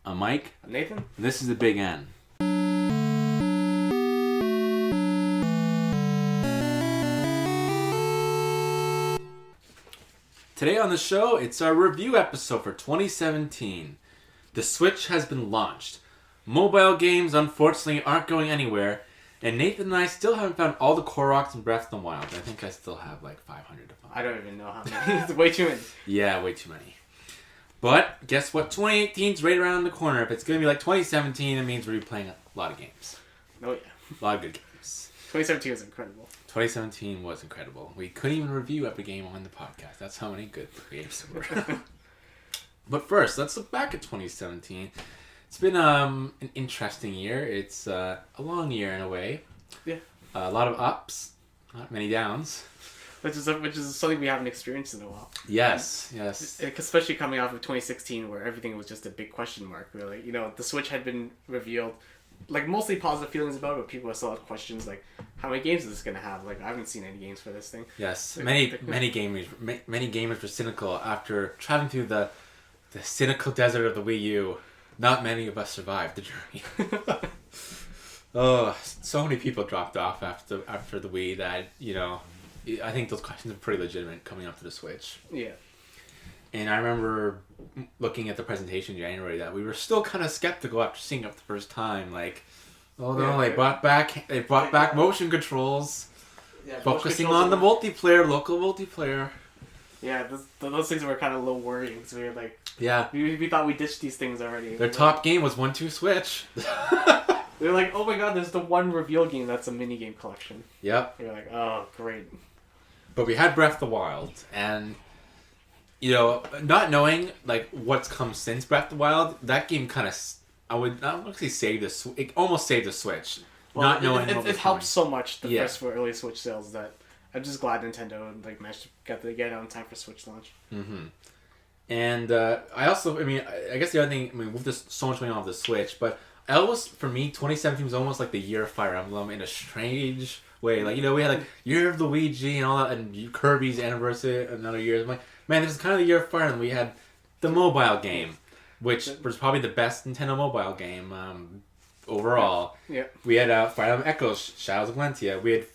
I'm Mike. I'm Nathan. And this is the Big N. Today on the show, it's our review episode for 2017. The Switch has been launched. Mobile games, unfortunately, aren't going anywhere. And Nathan and I still haven't found all the Koroks in Breath of the Wild. I think I still have like 500 to find. I don't even know how many. It's way too many. Yeah, way too many. But guess what? 2018's right around the corner. If it's going to be like 2017, it means we're playing a lot of games. Oh, yeah. A lot of good games. 2017 was incredible. 2017 was incredible. We couldn't even review every game on the podcast. That's how many good games there were. But first, let's look back at 2017. It's been an interesting year. It's a long year in a way. Yeah. A lot of ups, not many downs. Which is something we haven't experienced in a while. Yes. Especially coming off of 2016 where everything was just a big question mark. Really. The Switch had been revealed. Like, mostly positive feelings about it, but people still have questions like, how many games is this going to have? Like, I haven't seen any games for this thing. Yes. Many gamers were cynical after traveling through the cynical desert of the Wii U. Not many of us survived the journey. Oh, so many people dropped off after the Wii that, I think those questions are pretty legitimate coming up to the Switch. Yeah. And I remember looking at the presentation in January that we were still kind of skeptical after seeing it the first time. Like, oh no, they brought back motion controls, focusing on the multiplayer, local multiplayer. Yeah, those things were kind of a little worrying because we were like, yeah, we thought we ditched these things already. Their top game was 1-2 Switch. They were like, oh my god, there's the one reveal game that's a minigame collection. Yep. You're like, oh, great. But we had Breath of the Wild, and not knowing like what's come since Breath of the Wild, that game kind of I would say saved it almost saved the Switch. Well, not knowing it helped so much first for early Switch sales that I'm just glad Nintendo managed to get it out in time for Switch launch. Mm-hmm. And I guess the other thing, with this so much going on with the Switch, but for me, 2017 was almost like the year of Fire Emblem in a strange way. Like, we had like Year of Luigi and all that, and Kirby's anniversary another year. I'm like, man, this is kind of the year of Fire Emblem. We had the mobile game, which was probably the best Nintendo mobile game overall. Yeah. We had Fire Emblem Echoes, Shadows of Valentia. We had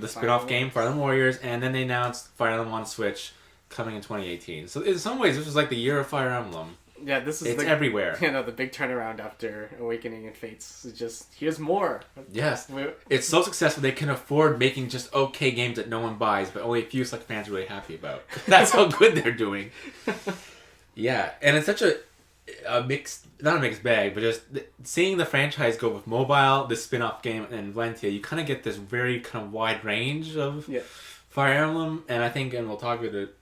the spin-off game, Fire Emblem Warriors, and then they announced Fire Emblem on Switch coming in 2018. So in some ways, this was like the year of Fire Emblem. Yeah, it's everywhere. The big turnaround after Awakening and Fates. It's just, here's more. Yes. It's so successful they can afford making just okay games that no one buys, but only a few select fans are really happy about. That's how good they're doing. Yeah, and it's such a mixed, not a mixed bag, but just seeing the franchise go with mobile, this spin-off game, and Valentia, you kind of get this very kind of wide range of Fire Emblem, and I think, and we'll talk about it,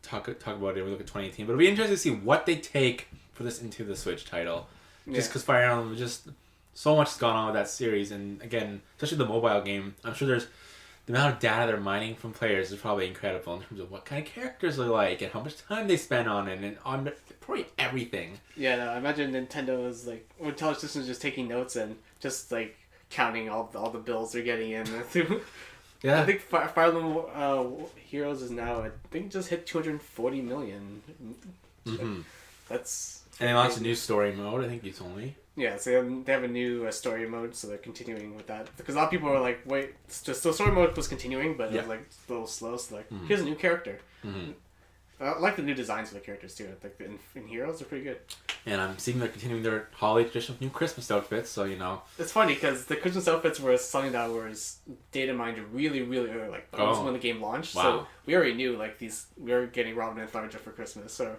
talk about it when we look at 2018, but it'll be interesting to see what they take for this into the Switch title. Just because Fire Emblem, just so much has gone on with that series, and again, especially the mobile game, I'm sure there's the amount of data they're mining from players is probably incredible in terms of what kind of characters they like and how much time they spend on it and on probably everything. Yeah, no, I imagine Nintendo is like, or Telesystems just taking notes and just like counting all the bills they're getting in through. Yeah, I think Fire Emblem Heroes is now, I think, just hit 240 million. Mm-hmm. That's... And they launched a new story mode, I think you told me. Yeah, so they have a new story mode, so they're continuing with that. Because a lot of people are like, wait, the story mode was continuing, but it was like a little slow, so like, here's a new character. Mm-hmm. I like the new designs for the characters too. Like in Heroes, they're pretty good. And I'm seeing they're continuing their holiday tradition of new Christmas outfits, so It's funny because the Christmas outfits were something that was data mined really, really early, like almost when the game launched. Wow. So we already knew we were getting Robin and Tharja for Christmas, so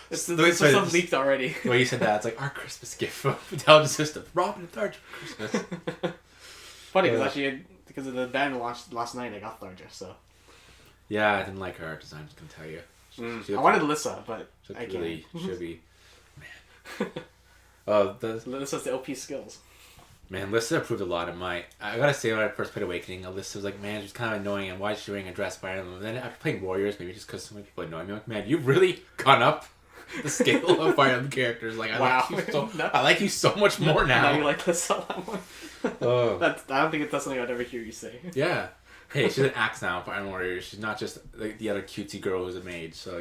it's some leaked already. Well, you said that it's like our Christmas gift from Intelligent System, Robin and Tharja for Christmas. Funny because actually because of the band launched last night, I got Tharja, so. Yeah, I didn't like her art design, I can tell you. I wanted Lissa, but I can't. Really should be. Man. Lissa's the OP skills. Man, Lissa improved a lot in I gotta say, when I first played Awakening, Lissa was like, man, she's kind of annoying, and why is she wearing a dress by Iron Man? And then after playing Warriors, maybe just because so many people annoy me, I'm like, man, you've really gone up the scale of Fire Emblem characters. Like, I like you so much more now. Now you like Lissa a lot more. I don't think that's something I'd ever hear you say. Yeah. Hey, she's an axe now for Iron Warriors. She's not just like the other cutesy girl who's a mage, so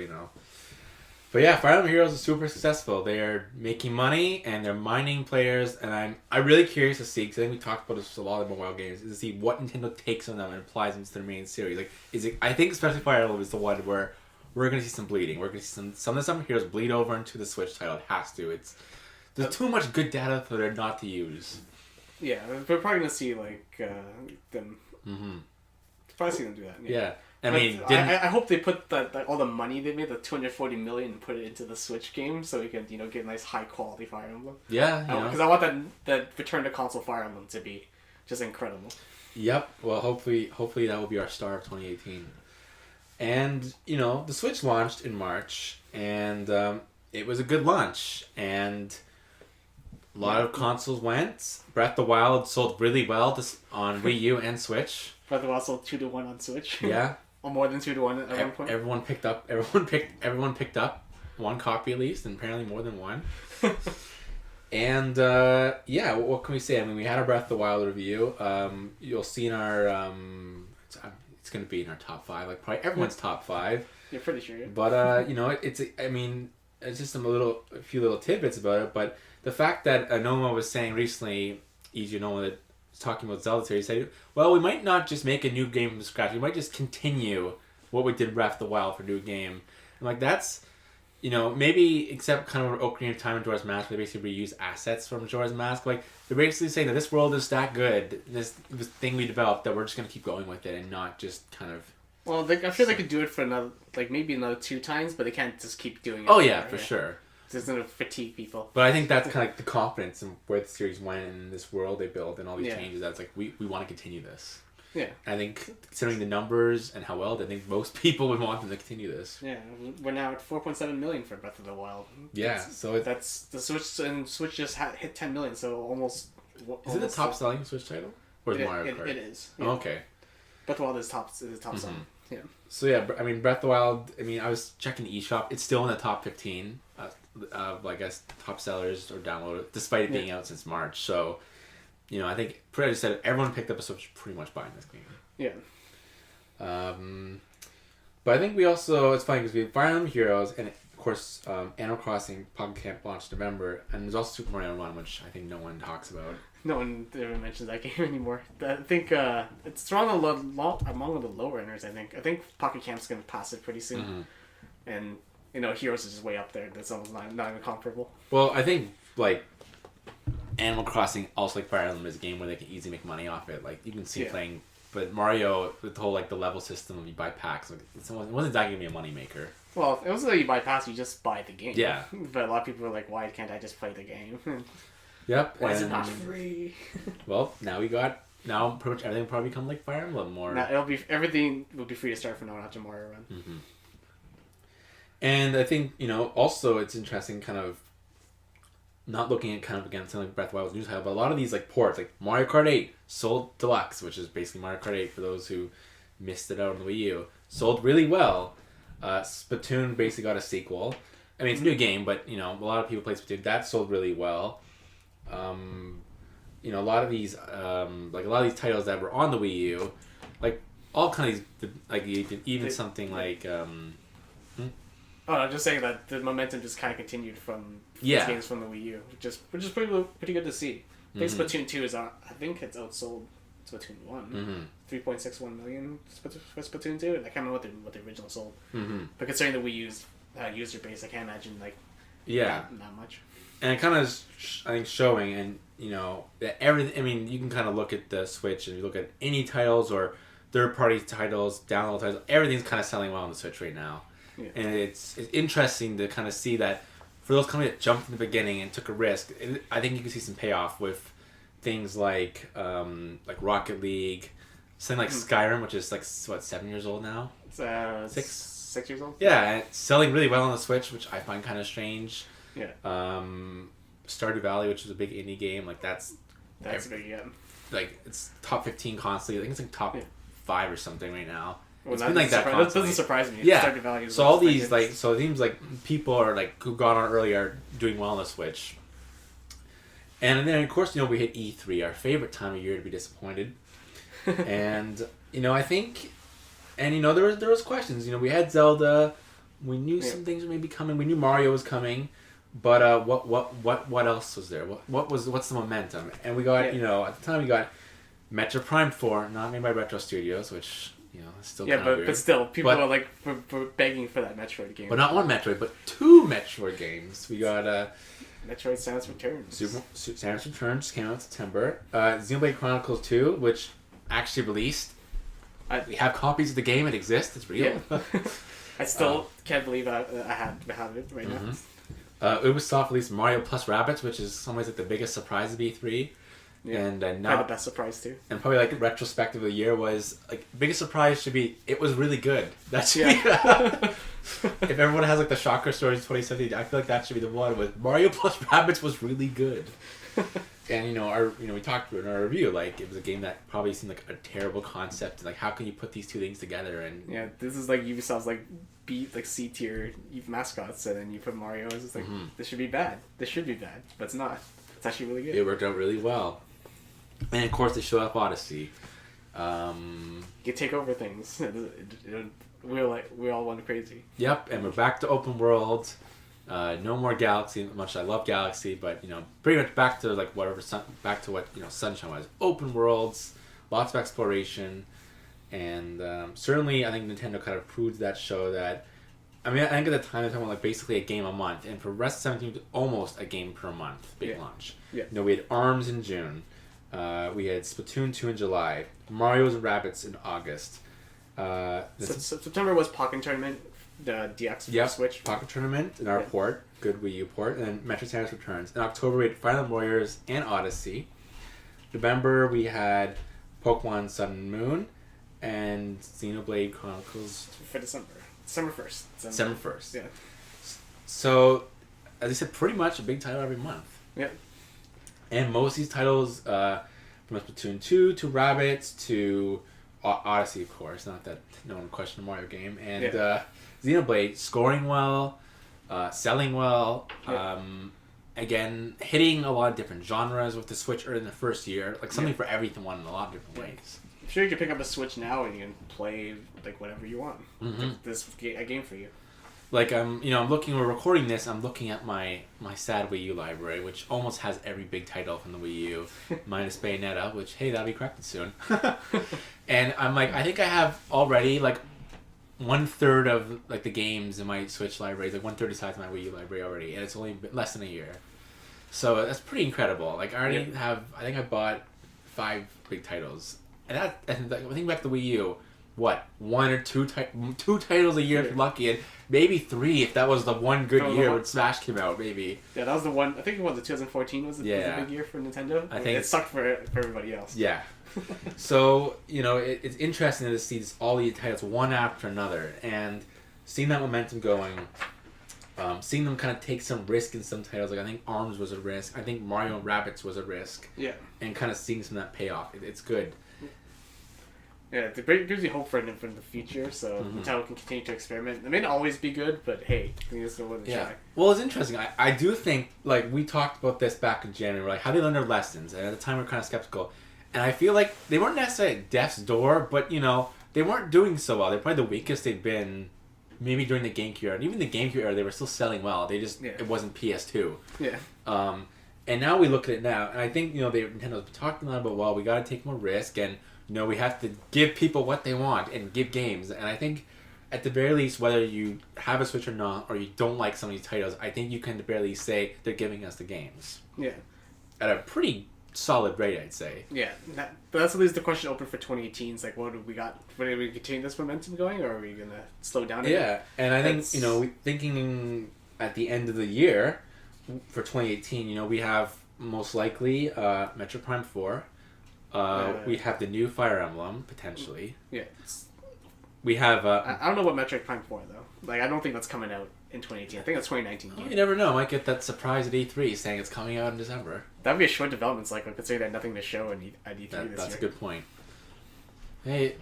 But yeah, Fire Emblem Heroes is super successful. They are making money and they're mining players, and I'm really curious to see, because I think we talked about this with a lot of mobile games, is to see what Nintendo takes on them and applies them to their main series. Like, I think especially Fire Emblem is the one where we're gonna see some bleeding. We're gonna see some of the heroes bleed over into the Switch title. It has to. There's too much good data for there not to use. Yeah, we're probably gonna see like them. Probably see them do that. Yeah. I hope they put all the money they made, the $240 million, and put it into the Switch game, so we can get a nice high quality Fire Emblem. Yeah, because I want that Return to Console Fire Emblem to be just incredible. Yep. Well, hopefully that will be our star of 2018. And the Switch launched in March, and it was a good launch, and a lot of consoles went. Breath of the Wild sold really well on Wii U and Switch. Breath of the Wild sold 2-1 on Switch. Yeah. Or more than 2-1 at one point. Everyone picked up one copy at least, and apparently more than one. And yeah, what can we say? I mean, we had our Breath of the Wild review. You'll see in our it's going to be in our top 5, like probably everyone's top 5. You're pretty sure. But it's just a few little tidbits about it. But the fact that Noma was saying recently, Noma, that was talking about Zelda series, said, well, we might not just make a new game from scratch. We might just continue what we did Breath of the Wild for a new game. And like that's, maybe except kind of Ocarina of Time and Majora's Mask, where they basically reuse assets from Majora's Mask. Like they're basically saying that this world is that good, this thing we developed, that we're just gonna keep going with it and not just kind of. Well, I'm sure they could do it for maybe another 2 times, but they can't just keep doing it. Oh yeah, for sure. It's going to fatigue people. But I think that's kind of like the confidence in where the series went and this world they built and all these changes. That's like we want to continue this. Yeah. I think considering the numbers and how well, I think most people would want them to continue this. Yeah, we're now at 4.7 million for Breath of the Wild. Yeah, so that's the Switch, and Switch just hit 10 million, so almost. Is it the top selling Switch title, or is Mario Kart? It is. Yeah. Oh, okay. Breath of the Wild is top selling. Yeah. So yeah, I mean Breath of the Wild. I mean, I was checking the eShop. It's still in the top 15 of I guess top sellers or downloaded, despite it being out since March. So, I think pretty much said everyone picked up a Switch pretty much buying this game. Yeah. But I think we also, it's funny because we have Fire Emblem Heroes and of course Animal Crossing Pocket Camp launched in November, and there's also Super Mario Run, which I think no one talks about. No one ever mentions that game anymore. I think it's among the lower earners. I think Pocket Camp's gonna pass it pretty soon, and Heroes is just way up there. That's almost not even comparable. Well, I think like Animal Crossing, also like Fire Emblem, is a game where they can easily make money off it. Like you can see playing, but Mario with the whole like the level system, you buy packs. Like, it wasn't exactly gonna be a money maker. Well, it wasn't that you buy packs; you just buy the game. Yeah. But a lot of people are like, "Why can't I just play the game?" Yep. Why is it not free? Well, now pretty much everything will probably become like Fire Emblem more. Now everything will be free to start from now on after Mario Run. Mm-hmm. And I think also it's interesting, kind of not looking at kind of again something like Breath of the Wild's news title, but a lot of these like ports, like Mario Kart 8 sold Deluxe, which is basically Mario Kart 8 for those who missed it out on the Wii U, sold really well. Splatoon basically got a sequel. I mean, it's a new game, but a lot of people played Splatoon. That sold really well. A lot of these titles that were on the Wii U, like all kind of like even something like. Oh, I'm just saying that the momentum just kind of continued from these games from the Wii U, which is pretty good to see. I think Splatoon 2 is I think it's outsold Splatoon 1. 3.61 million for Splatoon 2, and I can't remember what the original sold. But considering the Wii U's user base, I can't imagine not much. And it kind of is, I think, showing, and that everything. I mean, you can kind of look at the Switch and you look at any titles or third-party titles, download titles. Everything's kind of selling well on the Switch right now. Yeah. And it's interesting to kind of see that for those companies that jumped in the beginning and took a risk, I think you can see some payoff with things like Rocket League, something like Skyrim, which is 7 years old now? It's, 6 years old? Yeah, and it's selling really well on the Switch, which I find kind of strange. Yeah. Stardew Valley, which is a big indie game, that's a big it's top 15 constantly. I think it's like top 5 or something right now. Well, it's been like that constantly. That doesn't surprise me. Yeah. Stardew Valley is so all these so it seems like people are who got on early are doing well on the Switch. And then of course we hit E3, our favorite time of year to be disappointed. And I think, and there was questions. We had Zelda, we knew some things were maybe coming. We knew Mario was coming, but what else was there? What's the momentum? And we got at the time we got Metroid Prime 4, not made by Retro Studios, which is still kind of weird. But still, people are like for begging for that Metroid game. But not one Metroid, but 2 Metroid games. We got Metroid Samus Returns. Samus Returns came out in September. Xenoblade Chronicles 2, which actually released. We have copies of the game. It exists. It's real. Yeah. I still can't believe I have it right now. Ubisoft released Mario plus Rabbids, which is in some ways like the biggest surprise of E3. Yeah. And now the best surprise too. And probably like retrospective of the year was like biggest surprise should be it was really good. That should be if everyone has like the shocker stories 2017, I feel like that should be the one with Mario plus Rabbids was really good. And we talked about in our review, like it was a game that probably seemed like a terrible concept. Like how can you put these two things together? And this is like Ubisoft's like C tier mascots, and then you put Mario. It's just like this should be bad. This should be bad, but it's not. It's actually really good. It worked out really well. And of course they showed up Odyssey. You take over things. We all went crazy. Yep, and we're back to open world. No more Galaxy. Much I love Galaxy, but pretty much back to like whatever. Back to what Sunshine was. Open worlds, lots of exploration, and certainly I think Nintendo kind of proved that show that. I mean, I think at the time they were talking about like basically a game a month, and for rest of 17, almost a game per month. Big launch. Yeah. We had ARMS in June. We had Splatoon 2 in July. Mario's and Rabbids in August. September was Pokken Tournament, the DX for Switch. Pocket Tournament in our port, good Wii U port, and then Metroid Samus Returns. In October we had Fire Emblem Warriors and Odyssey. November we had Pokemon Sun and Moon and Xenoblade Chronicles. For December 1st. December 1st. Yeah. So, as I said, pretty much a big title every month. Yeah. And most of these titles, from Splatoon 2 to Rabbids to Odyssey, of course. Not that no one questioned the Mario game. And Xenoblade, scoring well, selling well. Again, hitting a lot of different genres with the Switch early in the first year. Like something for everyone in a lot of different ways. I'm sure you can pick up a Switch now and you can play like whatever you want. Mm-hmm. This a game for you. Like I'm looking. We're recording this. I'm looking at my sad Wii U library, which almost has every big title from the Wii U, minus Bayonetta. Which that'll be corrected soon. And I'm like, I think I have already like 1/3 of like the games in my Switch library. Like 1/3 the size of my Wii U library already, and it's only been less than a year. So that's pretty incredible. Like I already have. I think I bought 5 big titles. And I think back to the Wii U, what, 1 or 2 titles a year if you're lucky, and maybe 3 if that was the one good year when Smash came out, maybe. Yeah, that was the one. I think it was 2014 was the big year for Nintendo. I think it sucked for everybody else. Yeah. So it's interesting to see all these titles one after another, and seeing that momentum going. Seeing them kind of take some risk in some titles, like I think ARMS was a risk. I think Mario and Rabbids was a risk. Yeah. And kind of seeing some of that payoff, it's good. Yeah, it gives you hope for the future, so Nintendo can continue to experiment. It may not always be good, but hey, we just don't want to try. Well, it's interesting. I do think, like, we talked about this back in January, like, how they learn their lessons, and at the time we were kind of skeptical. And I feel like they weren't necessarily at death's door, but, they weren't doing so well. They're probably the weakest they've been, maybe during the GameCube era. And even the GameCube era, they were still selling well. They just, it wasn't PS2. Yeah. And now we look at it now, and I think, Nintendo's been talking a lot about, well, we got to take more risk, and we have to give people what they want and give games. And I think, at the very least, whether you have a Switch or not, or you don't like some of these titles, I think you can at the very least say they're giving us the games. Yeah. At a pretty solid rate, I'd say. Yeah. But that's at least the question open for 2018. It's like, what do we got? Are we continue this momentum going, or are we going to slow down again? Yeah. And I think, thinking at the end of the year, for 2018, we have most likely Metroid Prime 4. We have the new Fire Emblem, potentially. Yeah. We have... I don't know what Metroid Prime 4, though. Like, I don't think that's coming out in 2018. I think that's 2019. Oh, you never know. Might get that surprise at E3 saying it's coming out in December. That would be a short development cycle, considering they had nothing to show at E3 this year. That's a good point. Hey,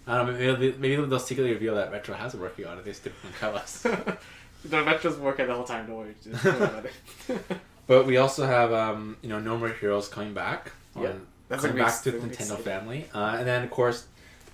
I don't know, maybe they'll secretly reveal that Retro has a working on it. They just didn't tell us. The Retro's working the whole time, don't worry. Just don't worry about it. But we also have, No More Heroes coming back. Yeah. That's coming back to the Nintendo family. And then, of course,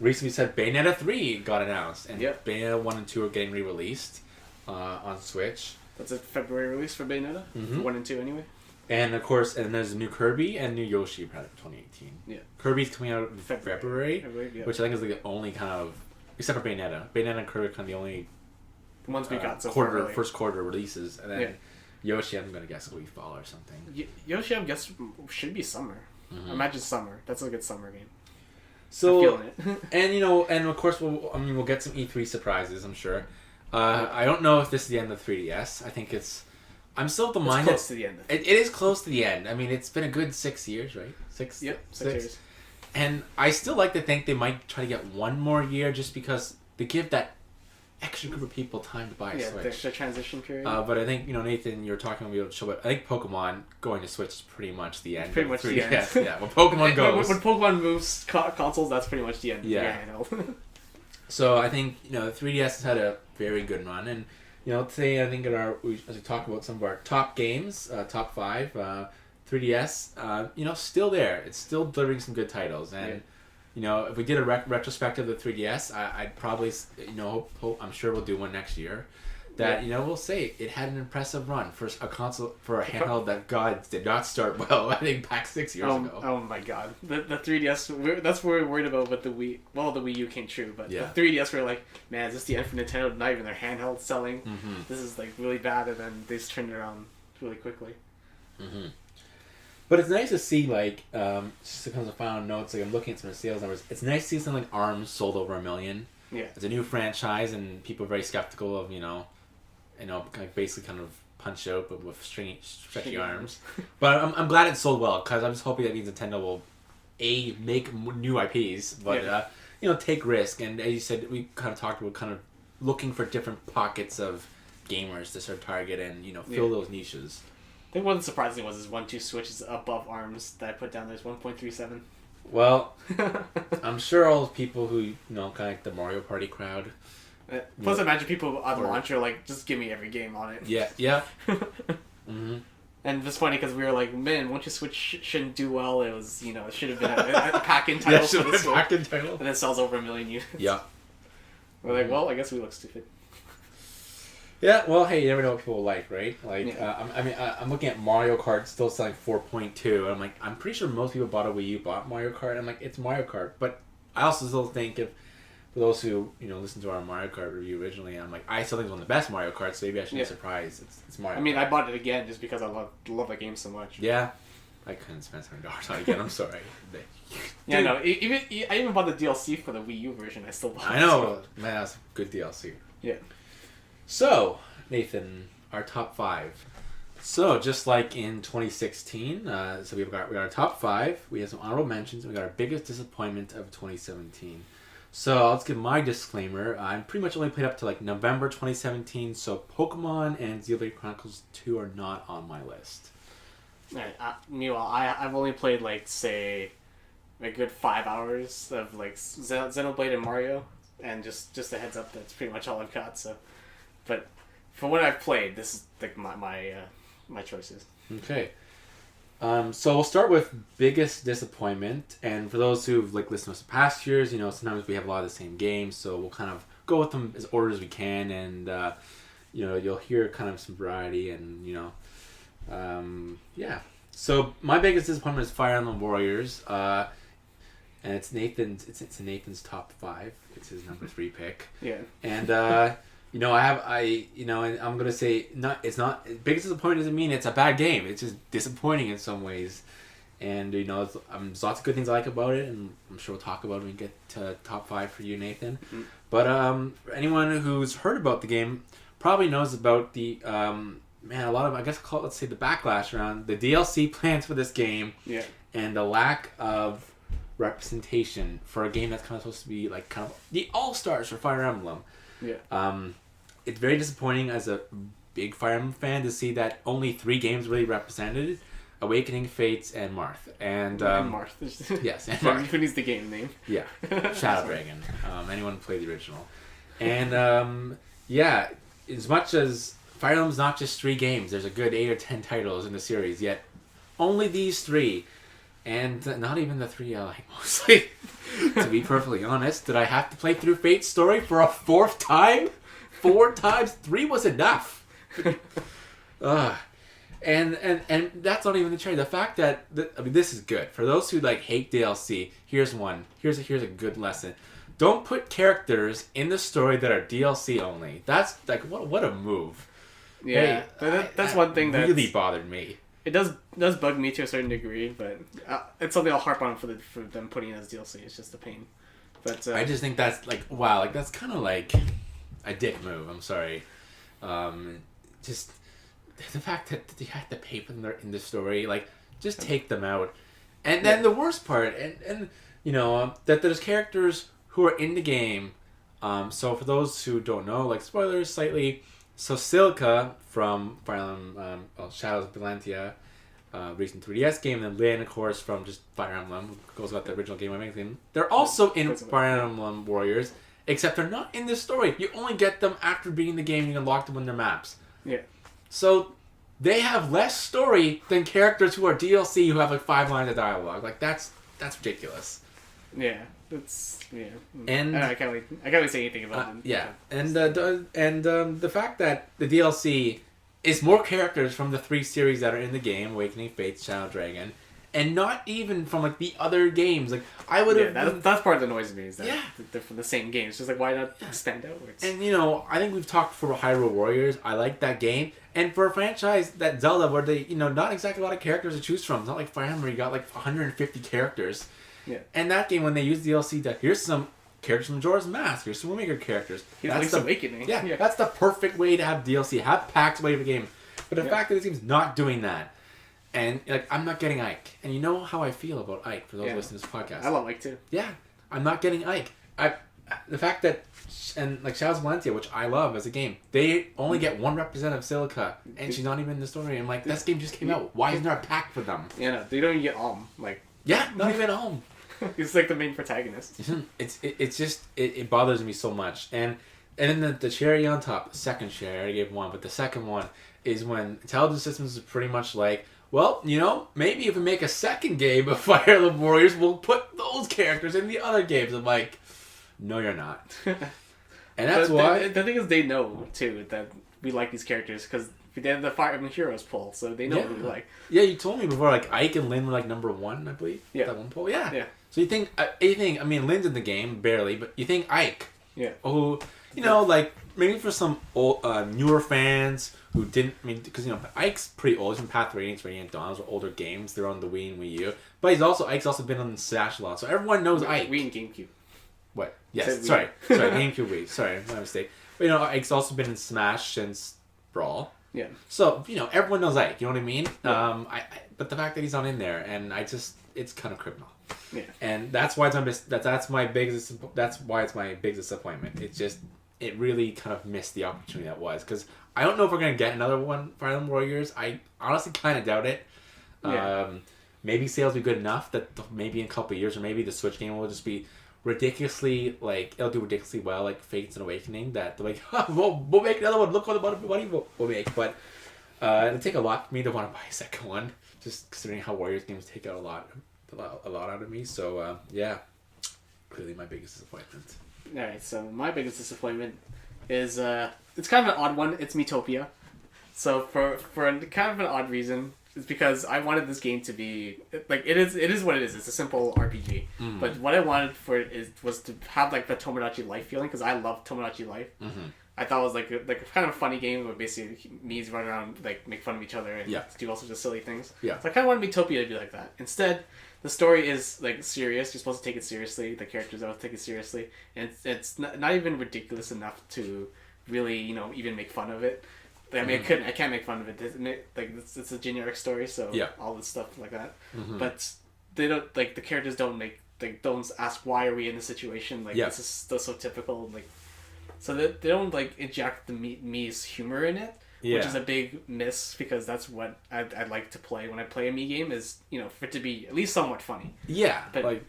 recently said Bayonetta 3 got announced, and Bayonetta 1 and 2 are getting re-released on Switch. That's a February release for Bayonetta, 1 and 2 anyway. And of course, and there's a new Kirby and new Yoshi product for 2018. Yeah. Kirby's coming out in February, yeah. which I think is like the only kind of, except for Bayonetta. Bayonetta and Kirby are kind of the only ones we got so far, really. first quarter releases, and then Yoshi, I'm gonna guess will be fall or something. Yoshi, I guess should be summer. Imagine summer. That's a good summer game. So, I'm feeling it. and of course we'll get some E3 surprises, I'm sure. I don't know if this is the end of 3DS. I think I'm still of the mind close to the end. It is close to the end. I mean, it's been a good 6 years, right? Six years. And I still like to think they might try to get one more year just because they give that extra group of people time to buy a Switch. The transition period. But I think, Nathan, you're talking about the show, but I think Pokemon going to Switch is pretty much the end. It's pretty much the end. Yeah, when Pokemon goes. When Pokemon moves consoles, that's pretty much the end of your handheld. So I think, the 3DS has had a very good run. And, today I think as we talk about some of our top games, top 5, 3DS, still there. It's still delivering some good titles. And, if we did a retrospective of the 3DS, I'd probably, I'm sure we'll do one next year. That, we'll say it had an impressive run for a console, for a handheld that, God, did not start well, I think, back 6 years ago. Oh my God. The 3DS, that's what we're worried about with the Wii. Well, the Wii U came true, but the 3DS, we're like, man, is this the end for Nintendo? Not even their handheld selling. This is, like, really bad, and then they just turned it around really quickly. But it's nice to see, like, just to come to final notes, like, I'm looking at some of the sales numbers. It's nice to see something like ARMS sold over 1 million. Yeah. It's a new franchise, and people are very skeptical of, basically kind of punch out, but with stretchy arms. But I'm glad it sold well, because I'm just hoping that means Nintendo will, make new IPs, but, take risk. And as you said, we kind of talked about kind of looking for different pockets of gamers to sort of target and, fill those niches. I think one surprising was 1-2 Switch is above ARMS that I put down. There's 1.37. Well, I'm sure all those people who, kind of like the Mario Party crowd. Plus, imagine people on launch are like, just give me every game on it. Yeah. And it's funny because we were like, man, 1-2 Switch shouldn't do well. It was, it should have been a pack-in title for the Switch. Pack-in title. And it sells over 1 million units. Yeah. We're like, well, I guess we look stupid. Yeah, well, hey, you never know what people like, right? Like, I'm looking at Mario Kart still selling 4.2, and I'm like, I'm pretty sure most people bought a Wii U bought Mario Kart. I'm like, it's Mario Kart, but I also still think for those who listen to our Mario Kart review originally, I'm like, I still think it's one of the best Mario Karts, so maybe I should be surprised. It's Mario. I mean, Kart. I bought it again just because I love the game so much. Yeah, I couldn't spend $7 on it again. I'm sorry. Yeah, no, I even bought the DLC for the Wii U version. I still bought it. I know, man, that's good DLC. Yeah. So, Nathan, our top 5. So, just like in 2016, so we got our top 5, we have some honorable mentions, and we got our biggest disappointment of 2017. So, let's give my disclaimer. I'm pretty much only played up to like November 2017, so Pokemon and Xenoblade Chronicles 2 are not on my list. Alright, meanwhile, I've only played like, say, a good 5 hours of like Xenoblade and Mario, and just a heads up, that's pretty much all I've got, so... But for what I've played, this is like my choices. Okay. So we'll start with biggest disappointment, and for those who've listened to us in past years, sometimes we have a lot of the same games, so we'll kind of go with them as order as we can, and you'll hear kind of some variety, and yeah. So my biggest disappointment is Fire Emblem Warriors, and it's Nathan's. It's Nathan's top 5. It's his number 3 pick. Yeah. And and I'm gonna say it's not biggest disappointment doesn't mean it's a bad game. It's just disappointing in some ways, and there's lots of good things I like about it, and I'm sure we'll talk about it when we get to top 5 for you, Nathan. Mm-hmm. But for anyone who's heard about the game, probably knows about the a lot of let's say the backlash around the DLC plans for this game, and the lack of representation for a game that's kind of supposed to be like kind of the all-stars for Fire Emblem. Yeah. It's very disappointing as a big Fire Emblem fan to see that only 3 games really represented: Awakening, Fates, and Marth. And Marth. Yes, and Marth. Who needs the game name? Yeah, Shadow Dragon. Anyone who played the original. And yeah, as much as Fire Emblem's not just 3 games, there's a good 8 or 10 titles in the series, yet only these 3 And not even the 3 I like mostly. To be perfectly honest, did I have to play through Fate's story for a 4th time? 4 times? 3 was enough. And that's not even the cherry. The fact that this is good for those who like hate DLC. Here's one. Here's a good lesson. Don't put characters in the story that are DLC only. That's like what a move. Yeah, hey, that's one thing that really bothered me. It does bug me to a certain degree, but it's something I'll harp on for them putting it as DLC. It's just a pain. But I just think that's like wow, like that's kind of like a dick move. I'm sorry. Just the fact that you have to pay for them in the story, like just take them out. And then the worst part, and you know that there's characters who are in the game. So for those who don't know, like spoilers slightly. So Silka from Fire Emblem Shadows of Valentia, recent 3DS game, and then Lyn, of course, from just Fire Emblem, who goes about the original game I mentioned. They're also in Fire Emblem Warriors, except they're not in this story. You only get them after beating the game and you unlock them in their maps. Yeah. So they have less story than characters who are DLC who have like 5 lines of dialogue. Like that's ridiculous. Yeah. And I can't really say anything about it. Yeah, and the fact that the DLC is more characters from the 3 series that are in the game, Awakening, Faith, Shadow Dragon, and not even from like the other games. Like I would have. Yeah, that's part that annoys me. Is that they're from the same game. It's just like why not expand outwards? And you know, I think we've talked for Hyrule Warriors. I like that game, and for a franchise that Zelda, where they not exactly a lot of characters to choose from. It's not like Fire Emblem where you got like 150 characters. Yeah. And that game, when they use DLC, that here's some characters from Majora's Mask, here's some Windmaker characters. That's the Awakening. Yeah, that's the perfect way to have DLC. Have packs away the game. But the fact that this game's not doing that, and like I'm not getting Ike, and you know how I feel about Ike for those listening to this podcast. I love Ike too. Yeah, I'm not getting Ike. The fact that and like Shadows of Valentia, which I love as a game, they only get one representative Silica, and she's not even in the story. I'm like, this game just came out. Why isn't there a pack for them? Yeah, no, they don't even get like. Yeah, not even home. He's like the main protagonist. It's just it bothers me so much, and then the cherry on top, the second cherry, I already gave one, but the second one is when Intelligent Systems is pretty much like, well, maybe if we make a second game of Fire Emblem Warriors, we'll put those characters in the other games. I'm like, no, you're not, and that's why. The thing is, they know too that we like these characters because we did the Fire Emblem Heroes poll, so they know what we like. Yeah, you told me before, like Ike and Lyn were like number 1, I believe. Yeah, that one poll. Yeah. Yeah. So you think, I mean, Lyn's in the game, barely, but you think Ike. Yeah. Oh, like, maybe for some old, newer fans who didn't, because, Ike's pretty old. He's from Path Radiance, Radiant Dawn. Those are older games. They're on the Wii and Wii U. But Ike's also been on the Smash a lot, so everyone knows Ike. Wii and GameCube. What? Yes, sorry, GameCube Wii. Sorry, my mistake. But, Ike's also been in Smash since Brawl. Yeah. So, everyone knows Ike, you know what I mean? Yeah. But the fact that he's not in there, and it's kind of criminal. Yeah. And that's why that's why it's my biggest disappointment. It really kind of missed the opportunity that was, because I don't know if we're gonna get another one Fire Emblem Warriors. I honestly kind of doubt it. Yeah. Maybe sales will be good enough that maybe in a couple of years, or maybe the Switch game will just be ridiculously, like, it'll do ridiculously well, like Fates and Awakening, that they're like, we'll make another one, look what money we'll make. But it'll take a lot for me to want to buy a second one, just considering how Warriors games take out a lot out of me. So yeah, clearly my biggest disappointment. Alright, so my biggest disappointment is it's kind of an odd one. It's Miitopia. So for kind of an odd reason, it's because I wanted this game to be like it is what it is. It's a simple RPG. But what I wanted for it was to have like the Tomodachi Life feeling, because I love Tomodachi Life. I thought it was like a kind of funny game where basically me's run around, like, make fun of each other and do all sorts of silly things. Yeah. So I kind of wanted Miitopia to be like that. Instead, the story is like serious. You're supposed to take it seriously. The characters are take it seriously, and it's not even ridiculous enough to really even make fun of it. I mean, I can't make fun of it. Like it's a generic story, so all this stuff like that. But they don't, like, the characters don't don't ask why are we in this situation. Like this is still so typical. Like, so they don't like inject the me's humor in it. Which is a big miss, because that's what I'd like to play when I play a Mii game, is, for it to be at least somewhat funny. Yeah, but, like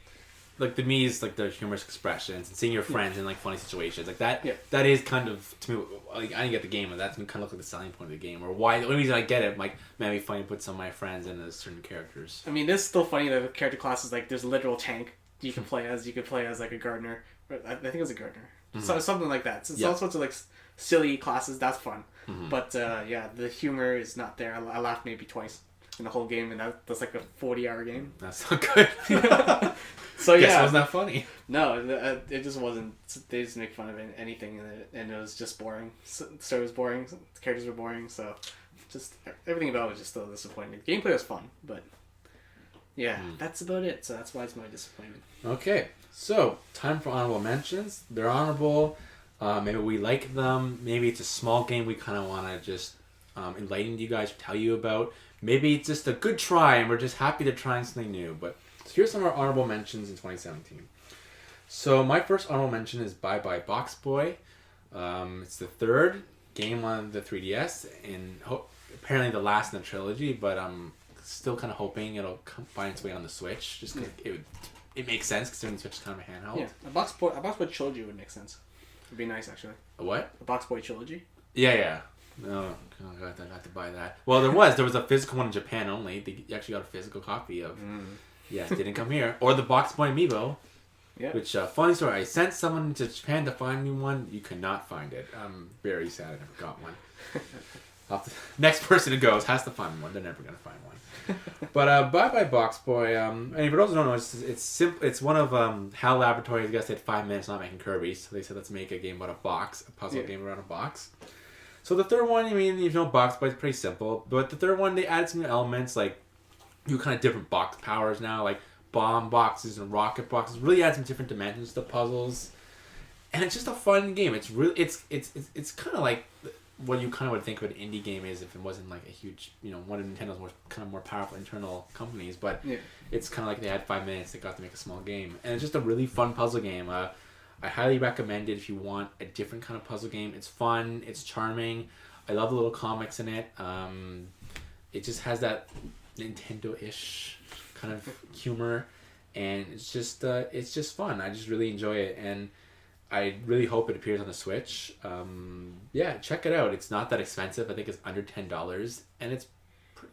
like the Mii's like the humorous expressions and seeing your friends in like funny situations like that. Yeah. That is kind of to me. Like I didn't get the game, but that's kind of look like the selling point of the game, or why the only reason I get it. Like, man, it'd be funny to put some of my friends in as certain characters. I mean, it's still funny that the character class is like there's a literal tank you can play as. You could play as like a gardener. I think it was a gardener. So something like that. So it's all sorts of like silly classes. That's fun. But yeah, the humor is not there. I laughed maybe twice in the whole game, and that's like a 40-hour game. That's not good. So Guess yeah, it wasn't that funny. No, it just wasn't. They just make fun of anything in it, and it was just boring. So, the story was boring. The characters were boring. So just everything about it was just still disappointing. The gameplay was fun, but yeah, that's about it. So that's why it's my disappointment. Okay, so time for honorable mentions. They're honorable. Maybe we like them. Maybe it's a small game we kind of want to just enlighten you guys, tell you about. Maybe it's just a good try and we're just happy to try something new. But so here's some of our honorable mentions in 2017. So my first honorable mention is Bye Bye Boxboy. It's the third game on the 3DS and apparently the last in the trilogy, but I'm still kind of hoping it'll find its way on the Switch just because it makes sense considering the Switch is kind of a handheld. Yeah, a Boxboy trilogy would make sense. It'd be nice, actually. A what? A Boxboy trilogy. Yeah. No, I got to buy that. Well, there was a physical one in Japan only. You actually got a physical copy of. Yeah, it didn't come here. Or the Boxboy Amiibo. Yeah. Which funny story. I sent someone to Japan to find me one. You could not find it. I'm very sad I never got one. Next person who goes has to find one. They're never gonna find one. But Bye Bye Boxboy. And if you don't know, it's simple. It's one of HAL Laboratories. I guess they had 5 minutes not making Kirby, so they said let's make a game about a box, a puzzle game around a box. So the third one, I mean, you know, Boxboy is pretty simple. But the third one, they added some new elements like you kind of different box powers now, like bomb boxes and rocket boxes. Really add some different dimensions to the puzzles, and it's just a fun game. It's really it's kind of like what you kind of would think of an indie game is if it wasn't like a huge, you know, one of Nintendo's more powerful internal companies. But it's kind of like they had 5 minutes, they got to make a small game, and it's just a really fun puzzle game. I highly recommend it if you want a different kind of puzzle game. It's fun, it's charming. I love the little comics in it. It just has that Nintendo-ish kind of humor, and it's just fun. I just really enjoy it, and I really hope it appears on the Switch. Yeah, check it out. It's not that expensive. I think it's under $10, and it's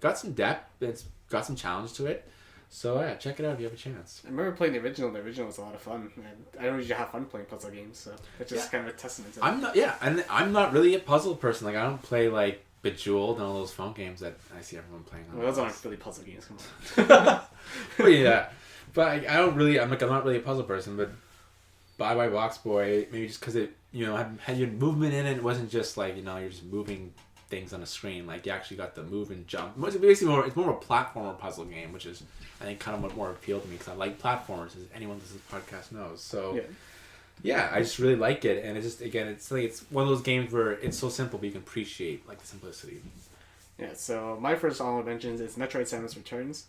got some depth. It's got some challenge to it. So yeah, check it out if you have a chance. I remember playing the original. The original was a lot of fun. And I don't usually have fun playing puzzle games, so it's just kind of a testament to it. I'm not really a puzzle person. Like I don't play like Bejeweled and all those phone games that I see everyone playing. Well, those aren't really puzzle games. Come on. But yeah, but I don't really. I'm not really a puzzle person. But Bye Bye Boxboy, maybe just because it, you know, had your movement in it. It wasn't just like, you know, you're just moving things on a screen. Like you actually got the move and jump. It's basically it's more of a platformer puzzle game, which is I think kind of what more appealed to me because I like platformers, as anyone who listens to this podcast knows. So yeah, I just really like it, and it's just it's one of those games where it's so simple, but you can appreciate like the simplicity. Yeah. So my first honorable mentions is Metroid: Samus Returns.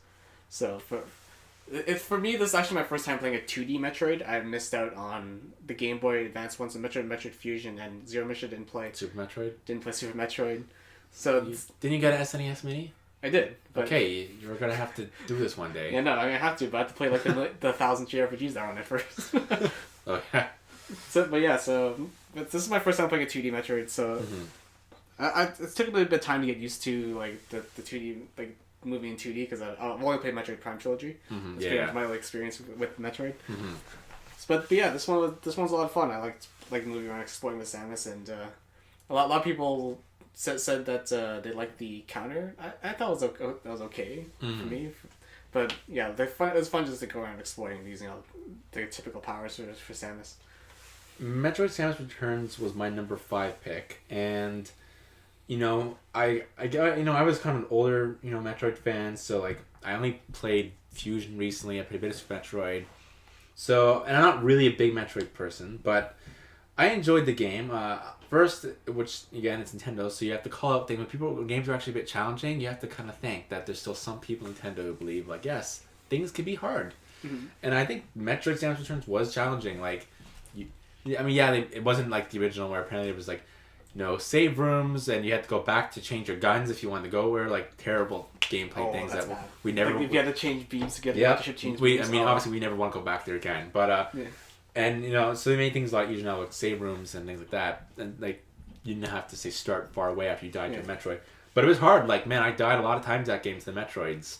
So for me, this is actually my first time playing a 2D Metroid. I missed out on the Game Boy Advance ones, and Metroid Fusion, and Zero Mission didn't play. Super Metroid? Didn't play Super Metroid. So didn't you get an SNES Mini? I did. But okay, you're going to have to do this one day. Yeah, no, I have to, but I have to play like the 1,000 JRPGs that are on it first. Oh, yeah. So this is my first time playing a 2D Metroid, so it took a little bit of time to get used to like the 2D, like moving in 2D, because I've only played Metroid Prime Trilogy. That's pretty much my experience with Metroid. But yeah, this one's a lot of fun. I liked moving around, exploring with Samus, and a lot of people said that they liked the counter. I thought that was okay for me, but yeah, it was fun just to go around exploring using all the typical powers for Samus. Metroid: Samus Returns was my number 5 pick, and you know, I was kind of an older, you know, Metroid fan, so like I only played Fusion recently. I played a bit of Super Metroid, so, and I'm not really a big Metroid person, but I enjoyed the game. First, which again, it's Nintendo, so you have to call out things when games are actually a bit challenging. You have to kind of think that there's still some people in Nintendo who believe like, yes, things can be hard, and I think Metroid: Samus Returns was challenging. Like, it wasn't like the original where apparently it was like, you know, save rooms, and you had to go back to change your guns if you wanted to go where, like, terrible gameplay things that bad. we never. Like if you had to change beams to get Yeah, to change we. beams. I mean, obviously, we never want to go back there again. But and so they made things like usually now like save rooms and things like that, and like you didn't have to say start far away after you died to a Metroid. But it was hard. Like man, I died a lot of times that game to the Metroids.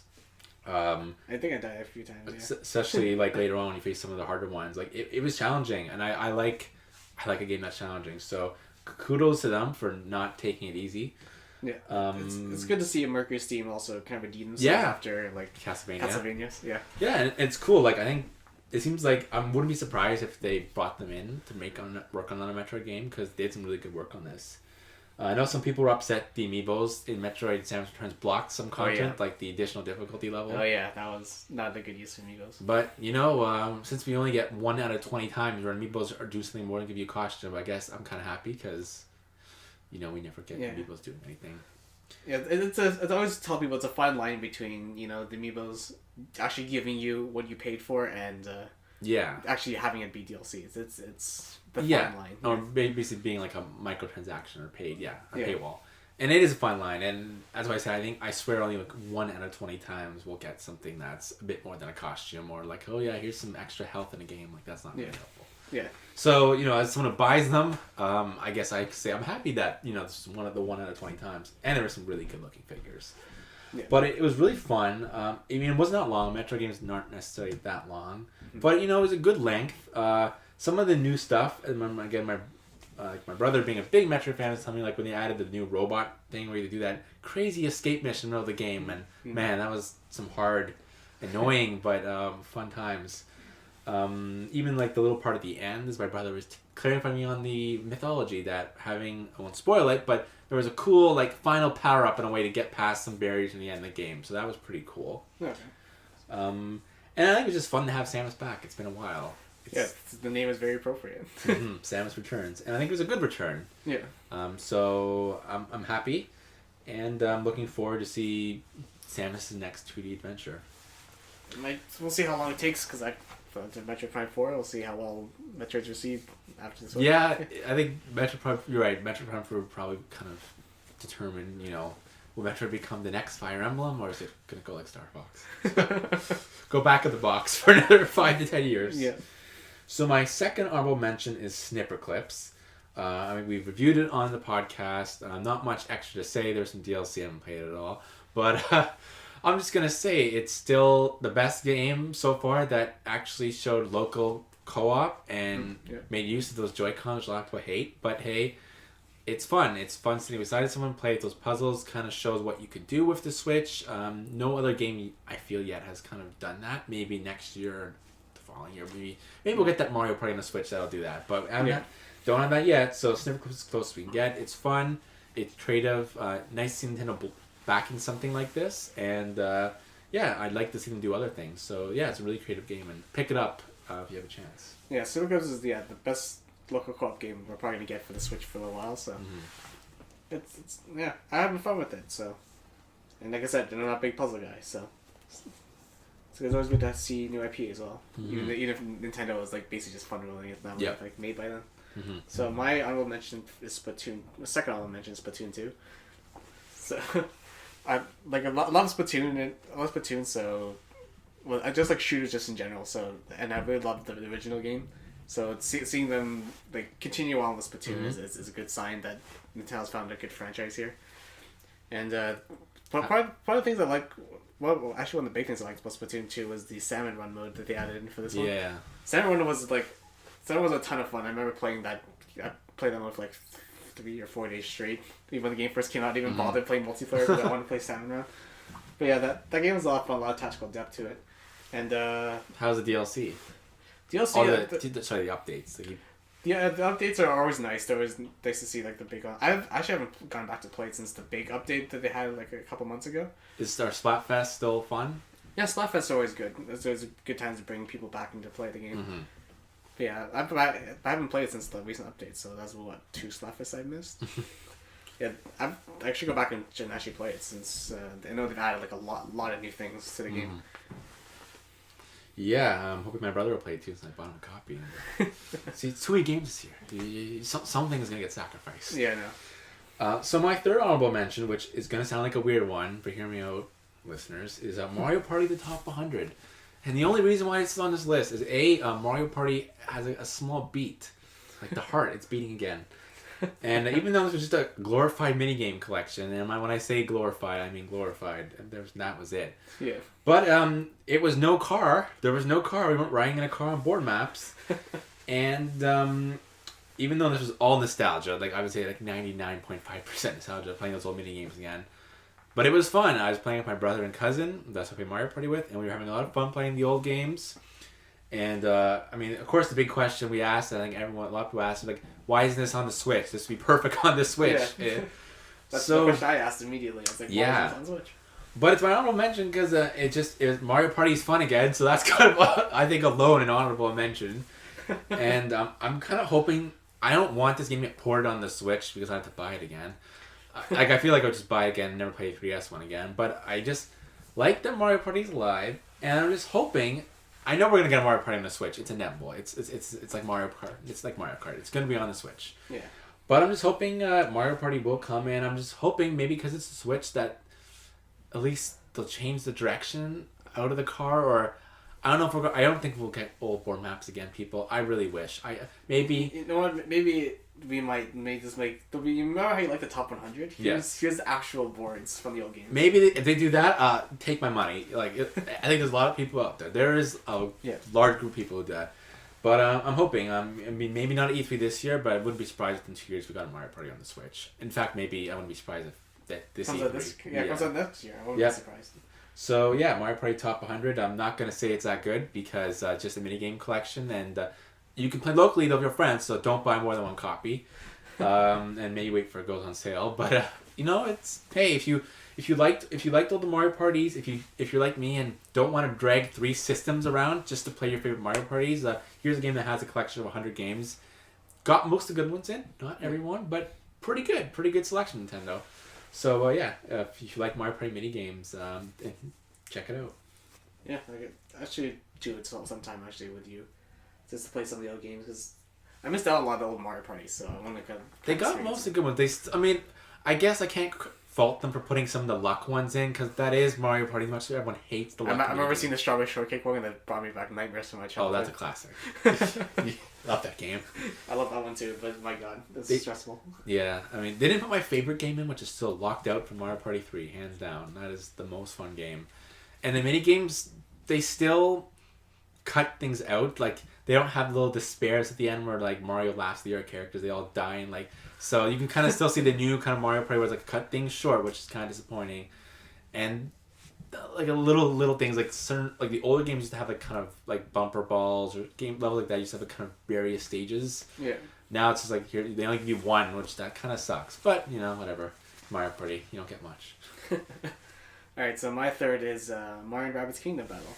I think I died a few times. Especially like later on when you face some of the harder ones. Like it was challenging, and I like a game that's challenging. So kudos to them for not taking it easy. Yeah, it's good to see a Mercury Steam also kind of redeem themselves after like Castlevania's. Yeah, and it's cool. Like I think it seems like I wouldn't be surprised if they brought them in to work on a Metroid game because they did some really good work on this. I know some people were upset the amiibos in Metroid Samus Returns blocked some content, like the additional difficulty level. Oh yeah, that was not a good use of amiibos. But, since we only get 1 out of 20 times where amiibos are do something more than give you a costume, I guess I'm kind of happy because, we never get amiibos doing anything. Yeah, it's always tell people it's a fine line between, the amiibos actually giving you what you paid for and actually having it be DLC. It's the fine line. Or basically being like a microtransaction or paid, a paywall. And it is a fine line, and that's why I say I swear only like 1 out of 20 times we'll get something that's a bit more than a costume or like, oh yeah, here's some extra health in a game. Like that's not really helpful. Yeah. So, as someone who buys them, I guess I could say I'm happy that, this is one out of 20 times. And there were some really good looking figures. Yeah. But it was really fun. It wasn't that long. Metro games aren't necessarily that long. Mm-hmm. But, it was a good length. Some of the new stuff, and again, my brother being a big Metro fan is telling me like when they added the new robot thing where you do that crazy escape mission in the middle of the game. And man, that was some hard, annoying, but fun times. Even like the little part at the end is my brother was clarifying me on the mythology that I won't spoil it, but there was a cool like final power up and a way to get past some barriers in the end of the game, so that was pretty cool. Okay. And I think it was just fun to have Samus back. It's been a while. The name is very appropriate. Samus Returns, and I think it was a good return. Yeah. So I'm happy, and I'm looking forward to see Samus' next 2D adventure. We'll see how long it takes because for Metroid Prime 4, we'll see how well Metroid's received after this one. Yeah, I think Metroid Prime, you're right, Metroid Prime 4 will probably kind of determine, will Metroid become the next Fire Emblem, or is it going to go like Star Fox? Go back in the box for another 5 to 10 years. Yeah. So my second honorable mention is Snipperclips. We've reviewed it on the podcast. Not much extra to say. There's some DLC. I haven't played it at all. But I'm just going to say it's still the best game so far that actually showed local co-op and made use of those Joy-Cons, which a lot of people hate. But hey, it's fun. It's fun sitting beside someone, play those puzzles, kind of shows what you could do with the Switch. No other game, I feel, yet has kind of done that. Maybe next year or the following year. Maybe we'll get that Mario Party on the Switch that'll do that. But don't have that yet, so Snipperclips is close we can get. It's fun. It's creative. Nice to see Nintendo backing something like this. And I'd like to see them do other things. So yeah, it's a really creative game. And pick it up if you have a chance. Yeah, Snipperclips is the best local co-op game we're probably going to get for the Switch for a little while. So it's I'm having fun with it. So, and like I said, I'm not a big puzzle guy, so it's always good to see new IP as well. Even if Nintendo is like basically just fun rolling, it's not like made by them. So my honorable mention is Splatoon. My second honorable mention is Splatoon 2. So I like a lot of Splatoon and I love Splatoon. So I just like shooters just in general. So and I really love the original game. So seeing them like continue on with Splatoon is a good sign that Nintendo's found a good franchise here. And part of the things I like, actually one of the big things I liked about Splatoon 2 was the Salmon Run mode that they added in for this one. Yeah. Salmon Run was a ton of fun. I remember playing that. I played that one for like 3 or 4 days straight. Even when the game first came out, I didn't even bother playing multiplayer because I wanted to play Salmon Run. But yeah, that game was a lot of fun, a lot of tactical depth to it. And how's the DLC? DLC. The updates. The updates are always nice. They're always nice to see like the big. I actually haven't gone back to play it since the big update that they had like a couple months ago. Is our Splatfest still fun? Yeah, Splatfest are always good. There's a good time to bring people back into play the game. But yeah, I haven't played it since the recent update, so that's 2 Splatfests I missed. Yeah, I should go back and actually play it since I know they've added like a lot of new things to the game. Yeah, I'm hoping my brother will play it too since I bought him a copy. See, it's 2 games this year. Something's going to get sacrificed. Yeah, I know. So my third honorable mention, which is going to sound like a weird one, but hear me out. listeners, is Mario Party the Top 100. And the only reason why it's on this list is Mario Party has a small beat. Like the heart, it's beating again. And even though this was just a glorified minigame collection, and when I say glorified, I mean glorified. That was it. Yeah. But it was no car. There was no car. We weren't riding in a car on board maps. And even though this was all nostalgia, like I would say like 99.5% nostalgia, playing those old minigames again. But it was fun. I was playing with my brother and cousin. That's who I played Mario Party with. And we were having a lot of fun playing the old games. And, I mean, of course, the big question we asked, I think a lot of people asked, like, why isn't this on the Switch? This would be perfect on the Switch. Yeah. That's the question I asked immediately. I was like, why isn't this on Switch? But it's my honorable mention because Mario Party's fun again, so that's kind of, I think, alone an honorable mention. And I'm kind of hoping, I don't want this game to get ported on the Switch because I have to buy it again. Like, I feel like I'll just buy it again and never play the 3DS one again. But I just like that Mario Party's alive, and I'm just hoping... I know we're gonna get a Mario Party on the Switch. It's inevitable. It's like Mario Kart. It's like Mario Kart. It's gonna be on the Switch. Yeah. But I'm just hoping Mario Party will come in. I'm just hoping maybe because it's the Switch that at least they'll change the direction out of the car, or I don't know if I don't think we'll get old board maps again, people. I really wish. Maybe. You know what? Maybe we may just make. You remember how you like the top 100? Here's actual boards from the old games. Maybe if they do that, take my money. Like I think there's a lot of people out there. There is a large group of people who do that. But I'm hoping. I mean, maybe not E3 this year, but I wouldn't be surprised if in 2 years we got a Mario Party on the Switch. In fact, maybe I wouldn't be surprised if this comes E3. out comes out next year. I wouldn't be surprised. So yeah, Mario Party Top 100. I'm not gonna say it's that good because just a minigame collection, and you can play locally with your friends. So don't buy more than one copy, and maybe wait for it goes on sale. But it's hey, if you liked all the Mario parties, if you're like me and don't want to drag 3 systems around just to play your favorite Mario parties, here's a game that has a collection of 100 games. Got most of the good ones in, not everyone, but pretty good selection, Nintendo. So if you like Mario Party mini games, check it out. Yeah, I should do it sometime actually with you, just to play some of the old games because I missed out on a lot of the old Mario parties, so I want to kind of. They got most of the good ones. I guess I can't fault them for putting some of the luck ones in because that is Mario Party. Much everyone hates the luck. I remember seeing the Strawberry Shortcake one and that brought me back nightmares from my childhood. Oh, that's a classic. Love that game. I love that one too, but my god, it's stressful. Yeah, I mean, they didn't put my favorite game in, which is still locked out from Mario Party 3, hands down. That is the most fun game. And the mini games, they still cut things out. Like, they don't have little despairs at the end where, like, Mario laughs at the other characters. They all die and, like... So you can kind of still see the new kind of Mario Party where it's, like, cut things short, which is kind of disappointing. And... like a little things like certain like the older games used to have like kind of like bumper balls or game level like that used to have like kind of various stages. Yeah. Now it's just like here they only give you one, which that kind of sucks. But whatever. Mario Party, you don't get much. All right, so my third is Mario and Rabbids Kingdom Battle.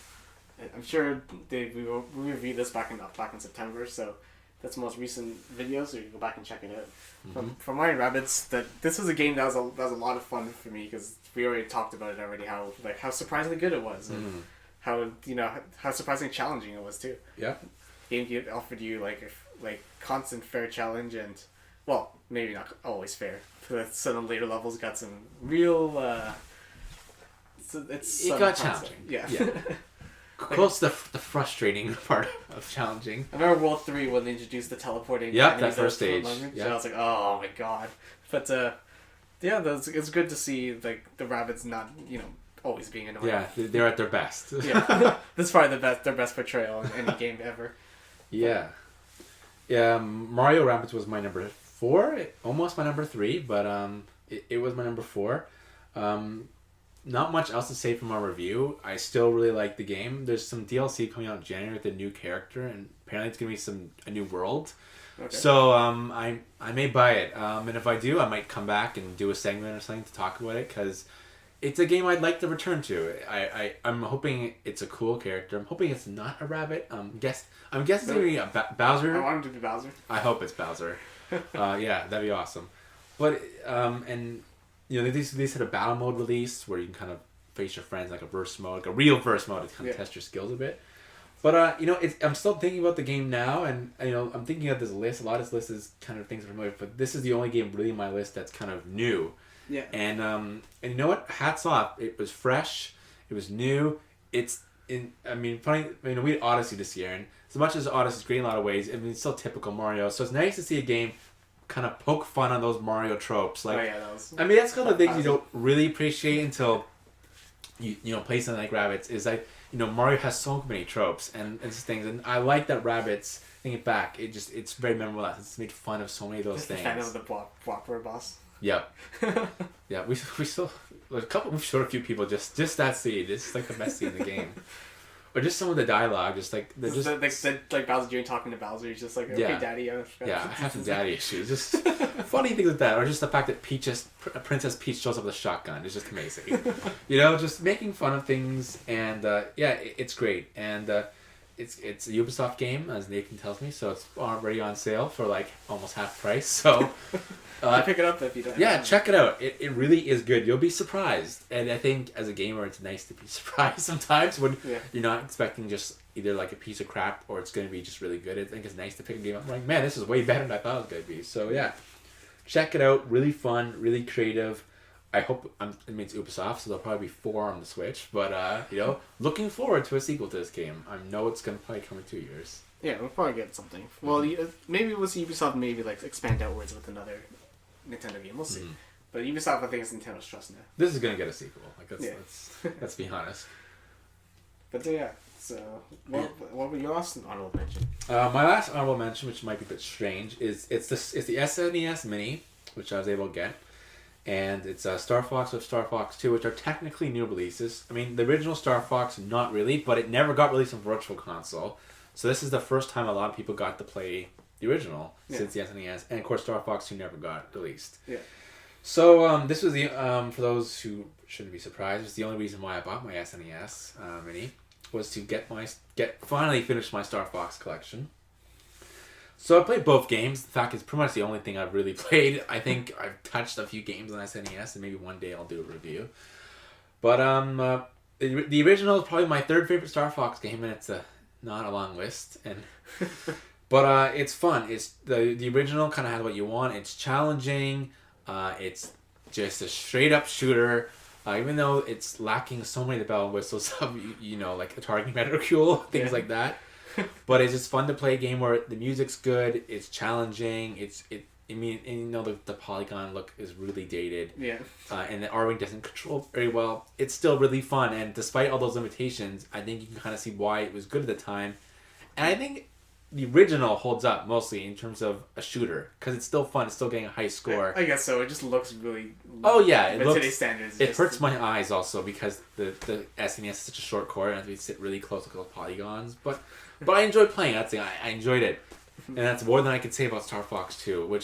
I'm sure we reviewed this back in September, so that's the most recent video, so you can go back and check it out. Mm-hmm. From Mario and Rabbids, this was a game that was a lot of fun for me because we already talked about it already. How surprisingly good it was, and how surprisingly challenging it was too. Yeah. Game offered you like constant fair challenge and, well, maybe not always fair. But some of the later levels got some real. It got challenging. Yeah. Close to the frustrating part of challenging. I remember World 3 when they introduced the teleporting. Yep, that first stage. Yeah. I was like, oh my god. But it's good to see like the Rabbids not always being annoying. Yeah, they're at their best. Yeah, that's probably their best portrayal in any game ever. Yeah. Yeah, Mario Rabbids was my number 4, almost my number 3, but it was my number 4. Not much else to say from our review. I still really like the game. There's some DLC coming out in January with a new character, and apparently it's gonna be a new world. Okay. So I may buy it, and if I do, I might come back and do a segment or something to talk about it because it's a game I'd like to return to. I'm hoping it's a cool character. I'm hoping it's not a rabbit. I'm guessing it's gonna be a Bowser. I want him to be Bowser. I hope it's Bowser. Yeah, that'd be awesome. But and. They had a battle mode release where you can kind of face your friends like a verse mode, like a real verse mode to kind of test your skills a bit. But I'm still thinking about the game now, and I'm thinking of this list. A lot of this list is kind of things I'm familiar with, but this is the only game really on my list that's kind of new. Yeah. And you know what? Hats off. It was fresh. It was new. Funny. We had Odyssey this year, and as much as Odyssey's great in a lot of ways, it's still typical Mario. So it's nice to see a game kind of poke fun on those Mario tropes. Like, that's kind of the things you don't really appreciate until you play something like Rabbids. Is like Mario has so many tropes and things, and I like that Rabbids. Thinking back, it's very memorable. It's made fun of so many of those things. Fan of the Whopper boss. Yep. Yeah, we still we've showed a few people just that scene. It's like the best scene in the game. Or just some of the dialogue, like Bowser Jr. talking to Bowser. He's just like, okay, Daddy. Yeah, I have some daddy issues. Just funny things like that, or just the fact that Princess Peach shows up with a shotgun. It's just amazing. Just making fun of things, and it's great. And it's a Ubisoft game, as Nathan tells me, so it's already on sale for like almost half price. So pick it up if you don't. Yeah, check it out. It really is good. You'll be surprised, and I think as a gamer, it's nice to be surprised sometimes when you're not expecting just either like a piece of crap or it's going to be just really good. I think it's nice to pick a game up. I'm like, man, this is way better than I thought it was going to be. So yeah, check it out. Really fun, really creative. I hope it's Ubisoft, so there'll probably be 4 on the Switch. But looking forward to a sequel to this game. I know it's gonna probably come in 2 years. Yeah, we'll probably get something. Well, maybe we'll see Ubisoft maybe like expand outwards with another Nintendo game. We'll see. Mm-hmm. But Ubisoft, I think, is Nintendo's trust now. This is gonna get a sequel. Like let's be honest. But yeah. So what were your last honorable mention? My last honorable mention, which might be a bit strange, is it's the SNES Mini, which I was able to get. And it's Star Fox with Star Fox 2, which are technically new releases. I mean, the original Star Fox, not really, but it never got released on Virtual Console. So this is the first time a lot of people got to play the original since the SNES. And of course, Star Fox 2 never got released. Yeah. So this was the, for those who shouldn't be surprised, it's the only reason why I bought my SNES Mini, was to finally finish my Star Fox collection. So I played both games. In fact, it's pretty much the only thing I've really played. I think I've touched a few games on SNES, and maybe one day I'll do a review. But the original is probably my third favorite Star Fox game, and it's not a long list. But it's fun. It's the original kind of has what you want. It's challenging. It's just a straight up shooter. Even though it's lacking so many of the bell and whistles of like a targeting reticule, things like that. But it's just fun to play a game where the music's good, it's challenging, the polygon look is really dated. Yeah. And the R-Wing doesn't control very well. It's still really fun, and despite all those limitations, I think you can kind of see why it was good at the time. And I think the original holds up mostly in terms of a shooter, because it's still fun, it's still getting a high score. I guess so. It just looks really... Oh yeah, it looks... today's standards. It hurts my eyes also, because the SNES is such a short core, and I have to sit really close to those polygons. But I enjoyed playing. That's the thing. I enjoyed it, and that's more than I could say about Star Fox 2.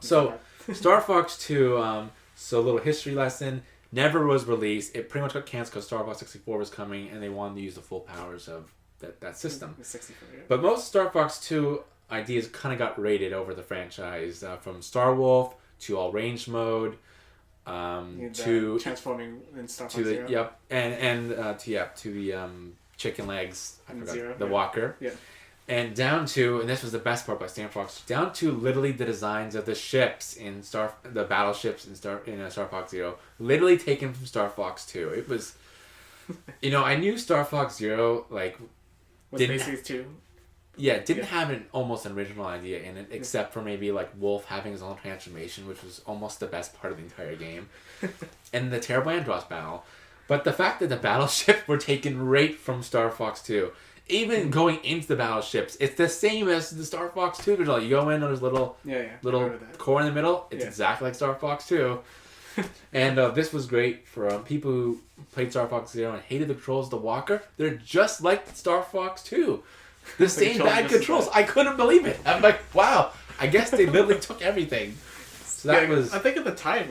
Star Fox 2. So a little history lesson. Never was released. It pretty much got canceled because Star Fox 64 was coming, and they wanted to use the full powers of that system. 64, yeah. But most Star Fox 2 ideas kind of got rated over the franchise, from Star Wolf to all range mode, to transforming in Star Fox to the Zero. to the chicken legs. I forgot Zero, the walker. Yeah. And down to, and this was the best part by Star Fox, down to literally the designs of the ships in the battleships in Star Fox Zero, literally taken from Star Fox 2. It was, I knew Star Fox Zero was basically 2. Yeah, didn't have almost an original idea in it, except for maybe like Wolf having his own transformation, which was almost the best part of the entire game, and the terrible Andross battle. But the fact that the battleships were taken right from Star Fox 2, even going into the battleships, it's the same as the Star Fox 2 visual. You go in, there's little core in the middle. It's exactly like Star Fox 2. And this was great for people who played Star Fox 0 and hated the controls of the walker. They're just like Star Fox 2. The same bad controls. I couldn't believe it. I'm like, wow. I guess they literally took everything. So that was... I think at the time,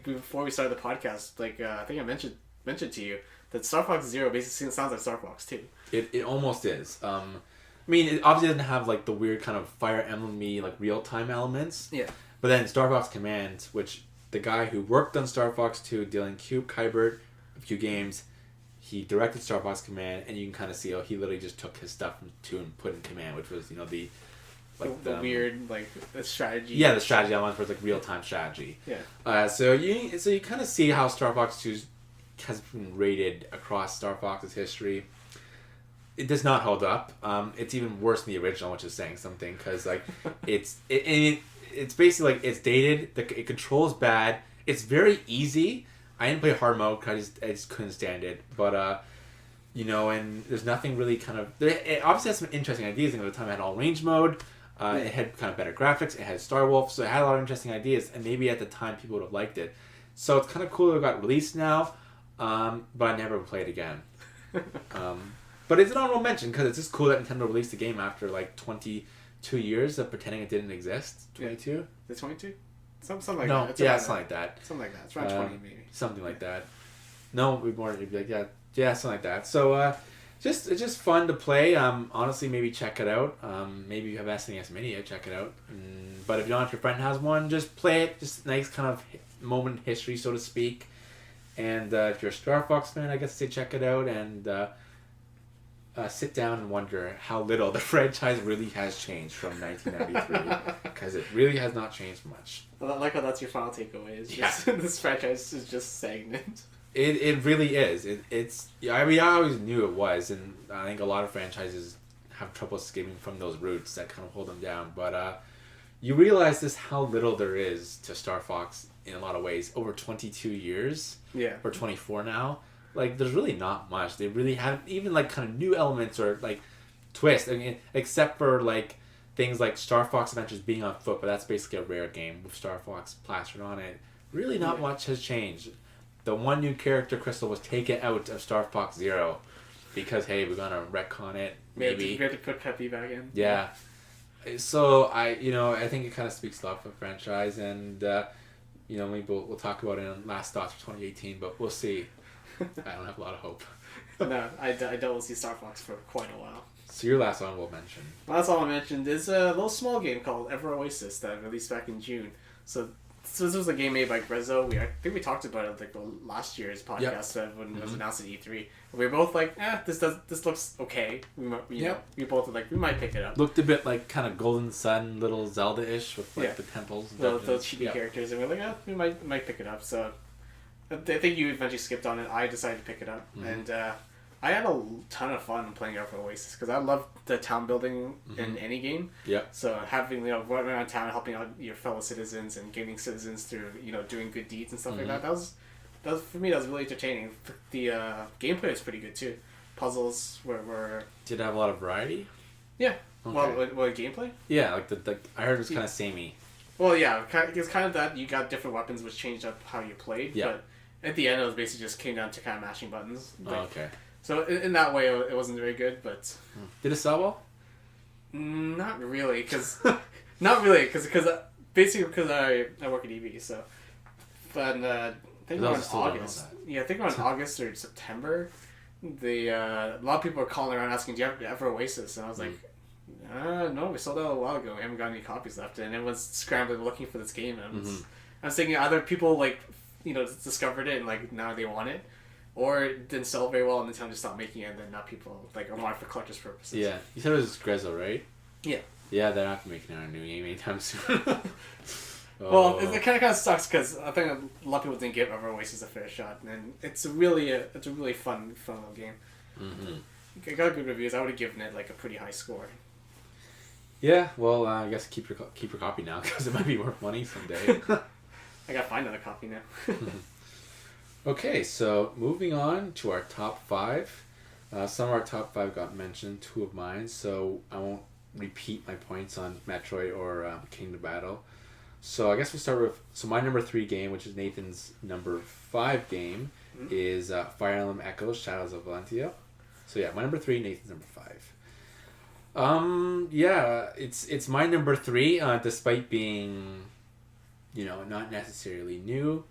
before we started the podcast, I think I mentioned to you that Star Fox 0 basically sounds like Star Fox 2. It almost is. It obviously doesn't have the weird kind of Fire Emblem-y real-time elements. Yeah. But then Star Fox Command, which the guy who worked on Star Fox 2, Dylan Kuybert, a few games, he directed Star Fox Command, and you can kind of see he literally just took his stuff from 2 and put in Command, which was the like the weird like the strategy. Yeah, the strategy elements where it's like real time strategy. Yeah. So you kind of see how Star Fox 2 has been rated across Star Fox's history. It does not hold up. It's even worse than the original, which is saying something, because like it's basically like it's dated. It controls bad. It's very easy. I didn't play hard mode because I just couldn't stand it. But and there's nothing really kind of. It obviously has some interesting ideas. At the time, it had all range mode. It had kind of better graphics. It had Star Wolf, so it had a lot of interesting ideas. And maybe at the time, people would have liked it. So it's kind of cool that it got released now. But I never played again. But it's an honorable mention because it's just cool that Nintendo released the game after like 22 years of pretending it didn't exist. 22? Is it 22? Something like no, that. Something like that. Something like that. It's around 20 maybe. Something like that. No, we'd more be like yeah, something like that. So it's just fun to play. Honestly, maybe check it out. Maybe if you have SNES Mini, check it out. But if you don't, if your friend has one, just play it. Just nice kind of moment in history, so to speak. And if you're a Star Fox fan, I guess say check it out and sit down and wonder how little the franchise really has changed from 1993, because it really has not changed much. Well, I like how that's your final takeaway. Is just this franchise is just stagnant. It really is. I mean, I always knew it was, and I think a lot of franchises have trouble skimming from those roots that kind of hold them down. But you realize this how little there is to Star Fox in a lot of ways over 22 years. Yeah. Or 24 now. Like, there's really not much. They really haven't even like kind of new elements or like twists. I mean, except for like things like Star Fox Adventures being on foot, but that's basically a rare game with Star Fox plastered on it. Really, not much has changed. The one new character, Crystal, was taken out of Star Fox Zero because hey, we're gonna retcon it. Maybe we have to put Peppy back in. Yeah. So I think it kind of speaks a lot for the franchise, and maybe we'll talk about it in last thoughts for 2018, but we'll see. I don't have a lot of hope. No, I don't see Star Fox for quite a while. So your last honorable mention. My last honorable mention is a little small game called Ever Oasis that released back in June. So this was a game made by Grezzo. I think we talked about it like last year's podcast when it was announced at E3. We were both like, this looks okay. We both were like, we might pick it up. Looked a bit like kind of Golden Sun, little Zelda-ish with like the temples. And those chibi characters, and we're like, we might pick it up. So I think you eventually skipped on it. I decided to pick it up, and I had a ton of fun playing Ever Oasis because I love the town building in any game. Yeah. So having running around town, helping out your fellow citizens and gaining citizens through doing good deeds and stuff like that. That was for me. That was really entertaining. The gameplay was pretty good too. Puzzles were. Did it have a lot of variety? Yeah. Okay. Well, gameplay. Yeah, like the I heard it was kind of samey. Well, yeah, it's kind of that you got different weapons which changed up how you played. Yeah. But at the end, it was basically just came down to kind of mashing buttons. Okay. So in that way, it wasn't very good, but... Did it sell well? Not really, because... basically because I work at EV, so... But I think around August... Yeah, I think around August or September, a lot of people were calling around asking, do you have Ever Oasis? And I was like, no, we sold out a while ago. We haven't got any copies left. And everyone's scrambling looking for this game. And I was thinking either people, discovered it and, now they want it, or it didn't sell very well and Nintendo just stopped making it, and then now people are wanting for collector's purposes. Yeah. You said it was Grezzo, right? Yeah. Yeah, they're not making a new game anytime soon. Well, it kind of sucks because I think a lot of people didn't give Ever Oasis a fair shot, and it's a really fun little game. Mm-hmm. It got good reviews. I would have given it a pretty high score. Yeah, well, I guess keep your copy now because it might be worth money someday. I gotta find another copy now. Okay, so moving on to our top 5. Some of our top 5 got mentioned, 2 of mine, so I won't repeat my points on Metroid or Kingdom Battle. So I guess we'll start with... So my number 3 game, which is Nathan's number 5 game, is Fire Emblem Echoes, Shadows of Valentia. So yeah, my number 3, Nathan's number 5. Yeah, it's my number 3, despite being, not necessarily new.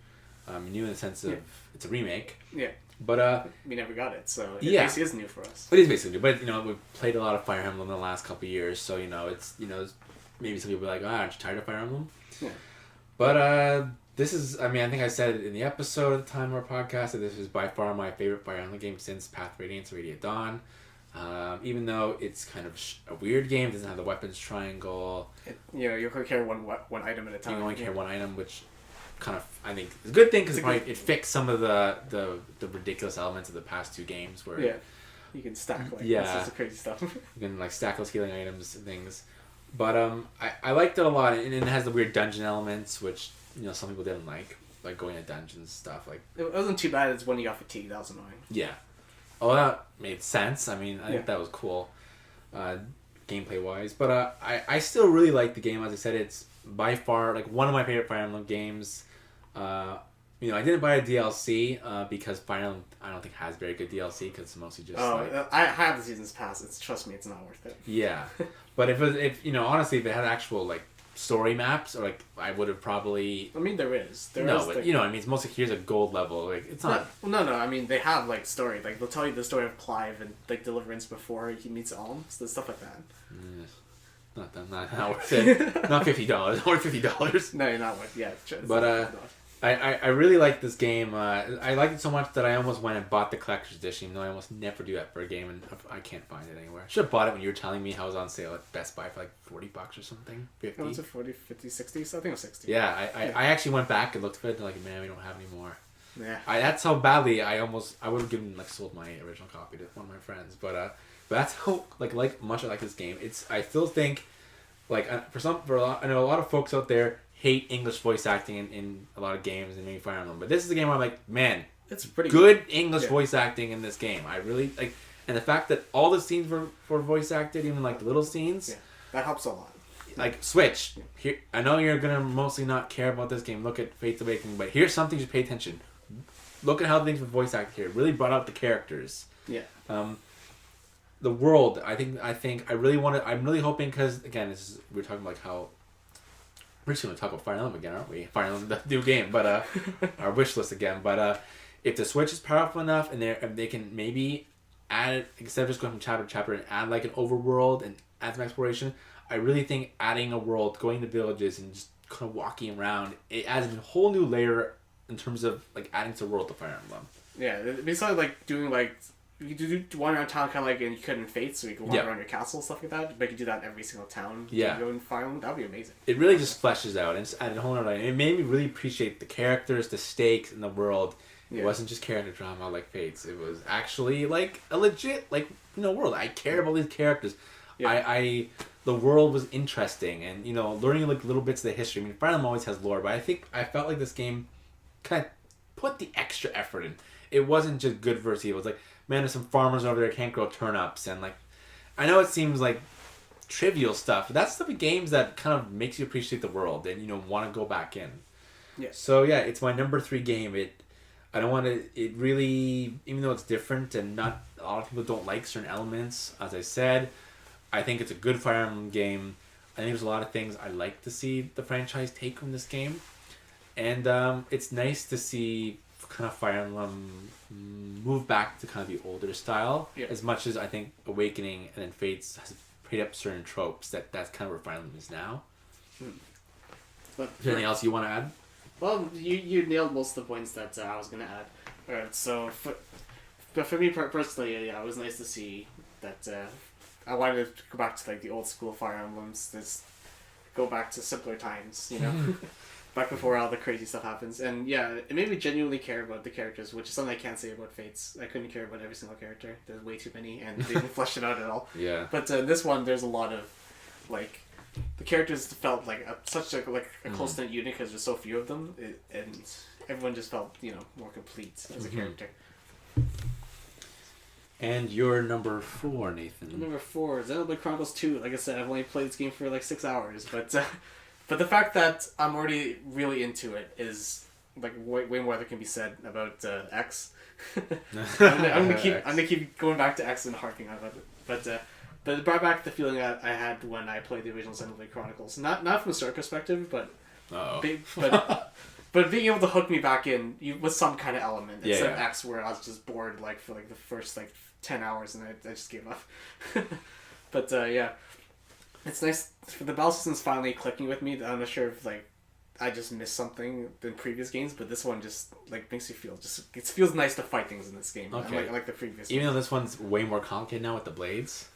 New in the sense of it's a remake. Yeah. But we never got it, so it basically is new for us. It is basically new, but we've played a lot of Fire Emblem in the last couple of years, so it's maybe some people are like, aren't you tired of Fire Emblem? Yeah. But this is, I think I said it in the episode at the time of our podcast that this is by far my favorite Fire Emblem game since Path Radiance, Radiant Dawn. Even though it's kind of a weird game, it doesn't have the weapons triangle. You only carry one item at a time. You only carry one item, which kind of, I think, is a good thing because it fixed some of the ridiculous elements of the past two games where you can stack all yeah, sorts of crazy stuff. You can stack those healing items and things. But I liked it a lot, and it has the weird dungeon elements, which some people didn't like going to dungeons and stuff. It wasn't too bad. It's when you got fatigued. That was annoying. Yeah. Oh, that made sense. I mean, I think that was cool, gameplay wise. But I still really like the game. As I said, it's by far one of my favorite Fire Emblem games. I didn't buy a DLC because Fire Emblem I don't think has very good DLC because it's mostly just. I have the seasons pass. Trust me, it's not worth it. Yeah, but if honestly, if it had actual story maps, or I would have probably. I mean, there is. But it's mostly here's a gold level. It's not. No. I mean, they have story. They'll tell you the story of Clive and Deliverance before he meets Alm, so stuff like that. Not worth it. Not $50. Not worth $50. No, you're not worth. Yeah, but I really like this game. I liked it so much that I almost went and bought the collector's edition, even though I almost never do that for a game, and I can't find it anywhere. Should have bought it when you were telling me how it was on sale at Best Buy for $40 or something. 50. Was it 40, 50, 60? So I think it was 60. Yeah, I actually went back and looked for it, and man, we don't have any more. Yeah. That's how badly I would have given sold my original copy to one of my friends, but that's how much I like this game. I still think I know a lot of folks out there hate English voice acting in a lot of games and maybe Fire Emblem, but this is a game where I'm like, man, it's pretty good English voice acting in this game. I really like, and the fact that all the scenes were voice acted, even the little scenes, that helps a lot. Switch here. I know you're gonna mostly not care about this game. Look at Fate's Awakening, but here's something to pay attention. Look at how things were voice acted here. It really brought out the characters. Yeah. The world. I think I really want to. I'm really hoping because again, we're talking about how. We're just going to talk about Fire Emblem again, aren't we? Fire Emblem, the new game, but our wish list again. But if the Switch is powerful enough and they can maybe add it, instead of just going from chapter to chapter, and add an overworld and add some exploration, I really think adding a world, going to villages and just kind of walking around, it adds a whole new layer in terms of adding to the world to Fire Emblem. Yeah, it's doing you could do one around town kind of and you could in Fate, so you could walk around your castle, stuff like that. But you could do that in every single town. Yeah. You go in Fire Emblem, that would be amazing. It really just fleshes out and it's added a whole other. It made me really appreciate the characters, the stakes in the world. Yeah. It wasn't just character drama like Fates. It was actually a legit world. I care about these characters. Yeah. The world was interesting and learning little bits of the history. I mean, Fire Emblem always has lore, but I felt like this game kind of put the extra effort in. It wasn't just good versus evil. It's man, there's some farmers over there can't grow turnips, and I know it seems trivial stuff, but that's the type of games that kind of makes you appreciate the world and want to go back in. Yeah. So yeah, it's my number 3 game. I don't want to. It really, even though it's different and not a lot of people don't like certain elements. As I said, I think it's a good Fire Emblem game. I think there's a lot of things I like to see the franchise take from this game, and it's nice to see kind of Fire Emblem move back to kind of the older style. Yeah. As much as I think Awakening and then Fates has picked up certain tropes that's kind of where Fire Emblem is now. But is there anything else you want to add? Well, you nailed most of the points that I was going to add. Alright, so for me personally, it was nice to see that I wanted to go back to the old school Fire Emblems. Just go back to simpler times, back before all the crazy stuff happens. And yeah, it made me genuinely care about the characters, which is something I can't say about Fates. I couldn't care about every single character. There's way too many, and they didn't flesh it out at all. Yeah. But this one, there's a lot of the characters felt such a close-knit unit because there's so few of them, and everyone just felt more complete as a character. And your number 4, Nathan. Number 4, Xenoblade Chronicles 2. Like I said, I've only played this game for 6 hours, but the fact that I'm already really into it is way more that can be said about X. I'm gonna keep going back to X and harping on it, but it brought back the feeling I had when I played the original Xenoblade Chronicles. Not from a story perspective, but but being able to hook me back in with some kind of element instead of X, where I was just bored for the first 10 hours and I just gave up. But yeah, it's nice for the battle system's finally clicking with me. I'm not sure if I just missed something in previous games, but this one just like makes you feel it feels nice to fight things in this game. Okay. I like the previous. Even though this one's way more complicated now with the blades.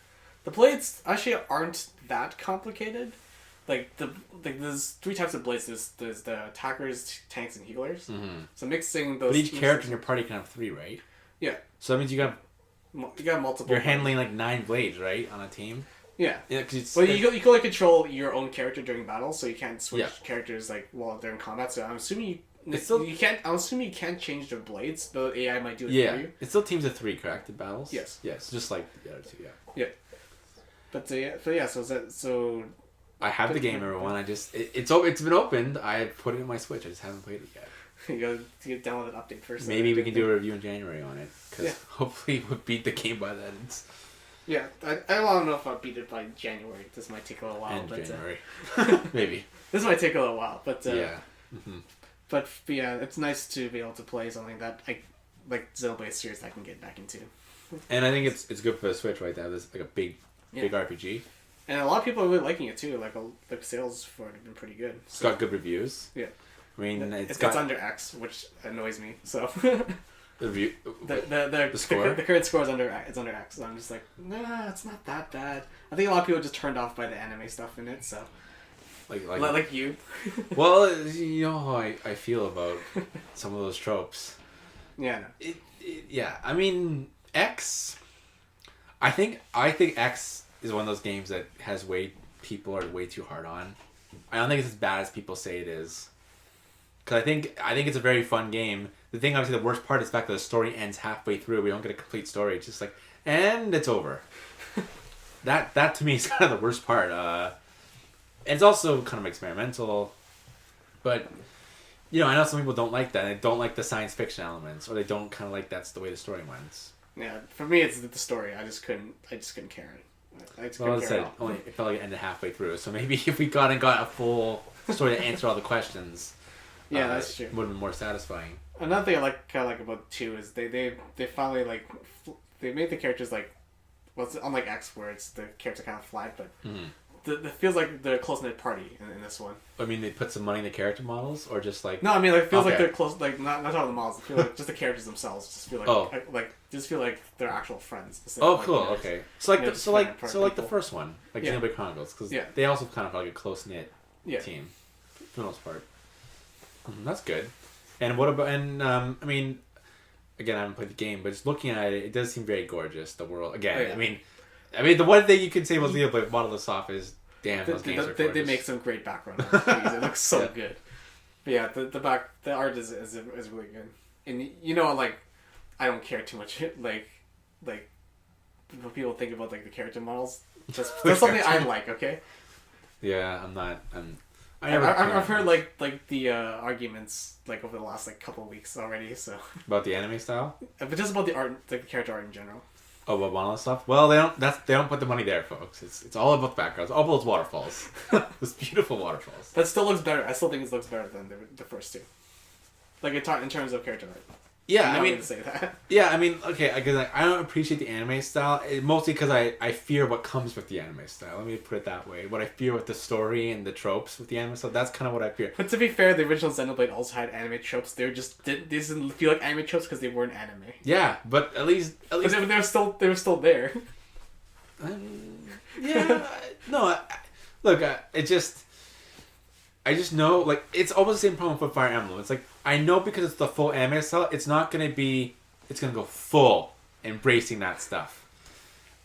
The blades actually aren't that complicated. There's 3 types of blades. There's the attackers, tanks, and healers. Mm-hmm. So mixing those. But each character in your party can have 3, right? Yeah. So that means you got multiple. You're handling like 9 blades, right, on a team. Yeah. Yeah. Cause Well, you can only control your own character during battle, so you can't switch characters like while they're in combat. So I'm assuming you can't. I'm assuming you can't change their blades. The AI might do it for you. It still teams of 3, correct? In battles. Yes. Yes. Just like the other 2. Yeah. Yeah. So I have the game, everyone. I just it's been opened. I put it in my Switch. I just haven't played it yet. You gotta download an update first. Maybe we can do a review in January on it, because hopefully we'll beat the game by then. Yeah, I don't know if I'll beat it by January. This might take a little while. January. Maybe. This might take a little while, but yeah. Mm-hmm. But yeah, it's nice to be able to play something that like Xenoblade series I can get back into. And I think it's good for the Switch right now. There's like a big RPG. And a lot of people are really liking it too. Like the sales for it have been pretty good. It's got good reviews. Yeah. I mean, it's under X, which annoys me. So the review, the score, the current score is under X. So I'm just like, nah, it's not that bad. I think a lot of people are just turned off by the anime stuff in it. So like you. Well, you know how I feel about some of those tropes. Yeah. No. Yeah. I mean, X. I think X is one of those games that people are way too hard on. I don't think it's as bad as people say it is. Because I think it's a very fun game. The thing, obviously, the worst part is the fact that the story ends halfway through. We don't get a complete story. It's just like, and it's over. that to me is kind of the worst part. It's also kind of experimental. But, you know, I know some people don't like that. They don't like the science fiction elements. Or they don't kind of like that's the way the story went. Yeah, for me, it's the story. I just couldn't carry it. I it felt like it ended halfway through. So maybe if we got a full story to answer all the questions... Yeah, that's true. Would have been more satisfying. Another thing I kind of like about 2 is they finally they made the characters it's unlike X where it's the characters kind of flat, but it feels like they're a close knit party in this one. I mean, they put some money in the character models, or just like no, I mean it feels like they're close, not all the models. It feels like just the characters themselves just feel like they're actual friends. Oh, cool. Okay, so like the first one, like Xenoblade Chronicles, because they also kind of have like a close knit team for the most part. That's good. And what about... And, I mean... Again, I haven't played the game, but just looking at it, it does seem very gorgeous, the world. Again, I mean, the one thing you can say about Xenoblade Model this off is, damn, those games are gorgeous. They make some great background art. It looks so good. But yeah, the art is really good. And, you know, like, I don't care too much, like what people think about, like, the character models. That's something I like, okay? Yeah, I've heard like the arguments like over the last couple of weeks already. So about the anime style, but just about the art, like the character art in general. Oh, about monolith stuff. Well, they don't put the money there, folks. It's all about the backgrounds, all about those waterfalls, those beautiful waterfalls. That still looks better. I still think it looks better than the first 2. Like in terms of character art. Yeah, I mean, say that. Yeah, I mean, okay, because I don't appreciate the anime style, mostly because I fear what comes with the anime style. Let me put it that way. What I fear with the story and the tropes with the anime style, that's kind of what I fear. But to be fair, the original Xenoblade also had anime tropes. They didn't feel like anime tropes because they weren't anime. Yeah, but at least they were still there. Yeah, no, look, I just know, like, it's almost the same problem with Fire Emblem. It's like, I know because it's the full anime style, it's not going to go full embracing that stuff.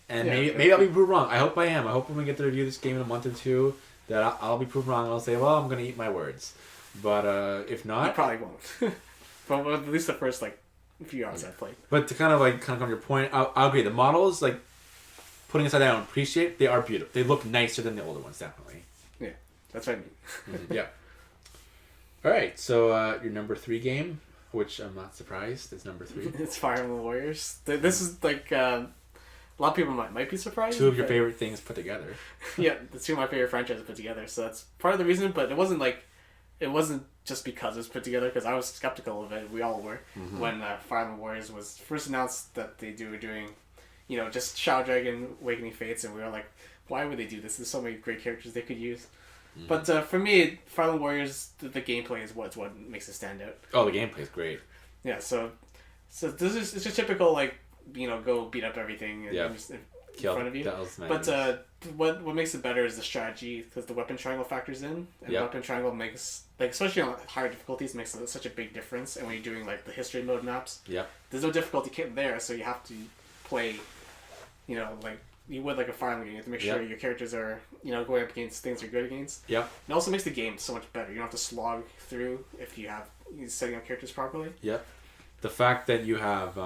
And maybe I'll be proved wrong. I hope I am. I hope when we get to review this game in a month or 2, that I'll be proved wrong and I'll say, well, I'm going to eat my words. But if not... You probably won't. But at least the first, few hours I've played. But to kind of come to your point, I'll agree. The models, putting aside that I don't appreciate, they are beautiful. They look nicer than the older ones, definitely. Yeah, that's what I mean. Yeah. All right, so your number 3 game, which I'm not surprised is number 3. It's Fire Emblem Warriors. This is a lot of people might be surprised. 2 of your favorite things put together. Yeah, the 2 of my favorite franchises put together. So that's part of the reason. But it wasn't just because it was put together. Because I was skeptical of it. We all were when Fire Emblem Warriors was first announced that they were doing, just Shadow Dragon, Awakening Fates, and we were like, why would they do this? There's so many great characters they could use. But for me, Fire Emblem Warriors, the gameplay is what makes it stand out. Oh, the gameplay is great. Yeah, so this is it's just typical like go beat up everything in front of you. But what makes it better is the strategy, because the weapon triangle factors in, and the weapon triangle makes especially on higher difficulties makes such a big difference. And when you're doing like the history mode maps, there's no difficulty kit there, so you have to play, like you would like a Fire Emblem game. You have to make sure your characters are going up against things they're good against. Yeah. It also makes the game so much better. You don't have to slog through if you're setting up characters properly. Yeah. The fact that you have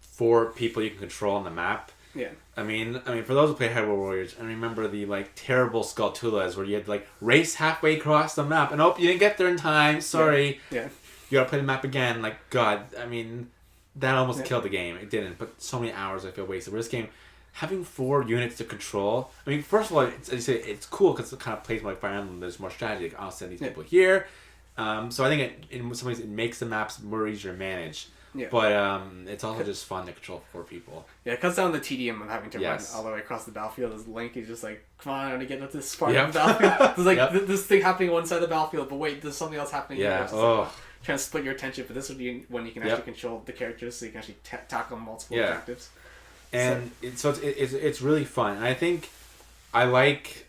4 people you can control on the map. Yeah. I mean, for those who play Hyrule Warriors, I remember the terrible Skulltulas where you had to race halfway across the map, and you didn't get there in time. Sorry. Yeah. You gotta play the map again. God, I mean, that almost killed the game. It didn't, but so many hours I feel wasted. Where this game, having 4 units to control. I mean, first of all, it's cool because it kind of plays more like Fire Emblem. There's more strategy. I'll send these people here. So I think in some ways it makes the maps more easier to manage. Yeah. But it's also just fun to control 4 people. Yeah, it cuts down the tedium of having to run all the way across the battlefield. As Link is just like, come on, I'm gonna get to this part of the battlefield. There's this thing happening on one side of the battlefield, but wait, there's something else happening here. Trying to split your attention, but this would be when you can actually control the characters, so you can actually tackle multiple objectives. And it's really fun. And I think I like,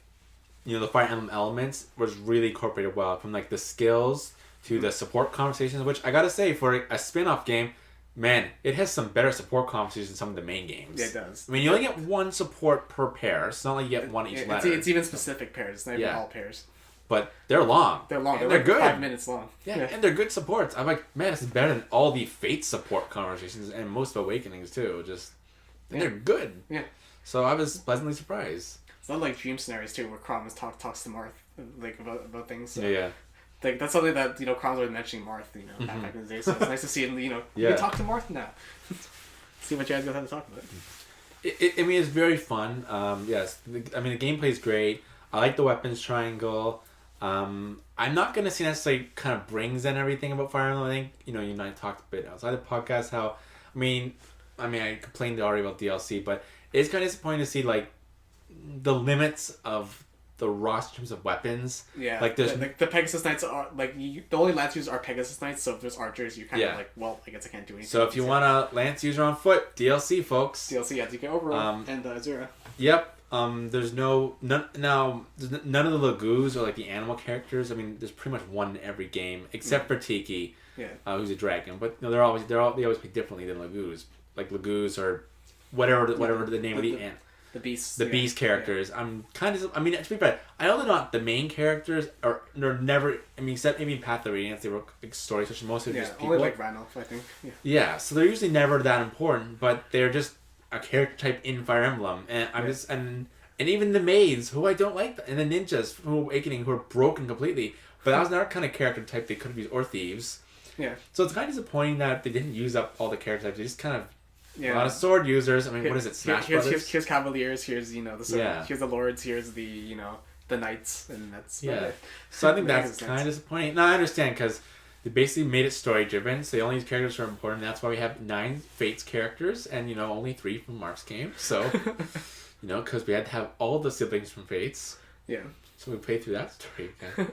the Fire Emblem elements was really incorporated well, from the skills to the support conversations, which I gotta say, for a spin-off game, man, it has some better support conversations than some of the main games. Yeah, it does. I mean, you only get 1 support per pair. It's not like you get 1 each letter. It's even specific pairs. It's not even all pairs. But they're long. They're long. They're good. 5 minutes long. Yeah, and they're good supports. I'm like, man, this is better than all the Fate support conversations and most of Awakenings too. They're good. Yeah. So I was pleasantly surprised. It's not like Dream Scenarios too, where Chronicles talks to Marth about things. So. Yeah. That's something that Chronicles was mentioning Marth, back in the day. So it's nice to see him. You can talk to Marth now. See what you guys have to talk about. I mean, it's very fun. Yes. The gameplay is great. I like the weapons triangle. I'm not gonna say necessarily kind of brings in everything about Fire Emblem. I think you and I talked a bit outside the podcast how I complained already about DLC, but it's kind of disappointing to see the limits of the roster in terms of weapons. Yeah, there's the Pegasus Knights are the only Lance users are Pegasus Knights. So if there's archers, you kind of well, I guess I can't do anything. So if you want a Lance user on foot, DLC, folks. DLC, you have to get over and Azura. Yep. There's none of the Lagoos or the animal characters. I mean, there's pretty much one in every game except for Tiki, who's a dragon. But they always play differently than Lagoos. Lagoos or whatever the name of the ant. The beasts. The beast characters. Yeah. I'm kind of. I mean, to be fair, I know they're not the main characters, or they're never. I mean, except maybe Path of Radiance, they were stories, which most of just people. Only Ranulf, I think. Yeah, so they're usually never that important, but they're just a character type in Fire Emblem, and I'm just and even the maids, who I don't like, and the ninjas from Awakening, who are broken completely. But that was another kind of character type they could have used, or thieves. Yeah. So it's kind of disappointing that they didn't use up all the character types. They just kind of. Yeah. A lot of sword users. I mean, what is it? Smash Brothers? Here's Cavaliers. Here's the sword. Here's the Lords. Here's the the Knights, and that's So I think that's kind of disappointing. No, I understand because they basically made it story driven. So the only characters are important. That's why we have 9 Fates characters, and only 3 from Mark's game. So because we had to have all the siblings from Fates. Yeah. So we played through that story again.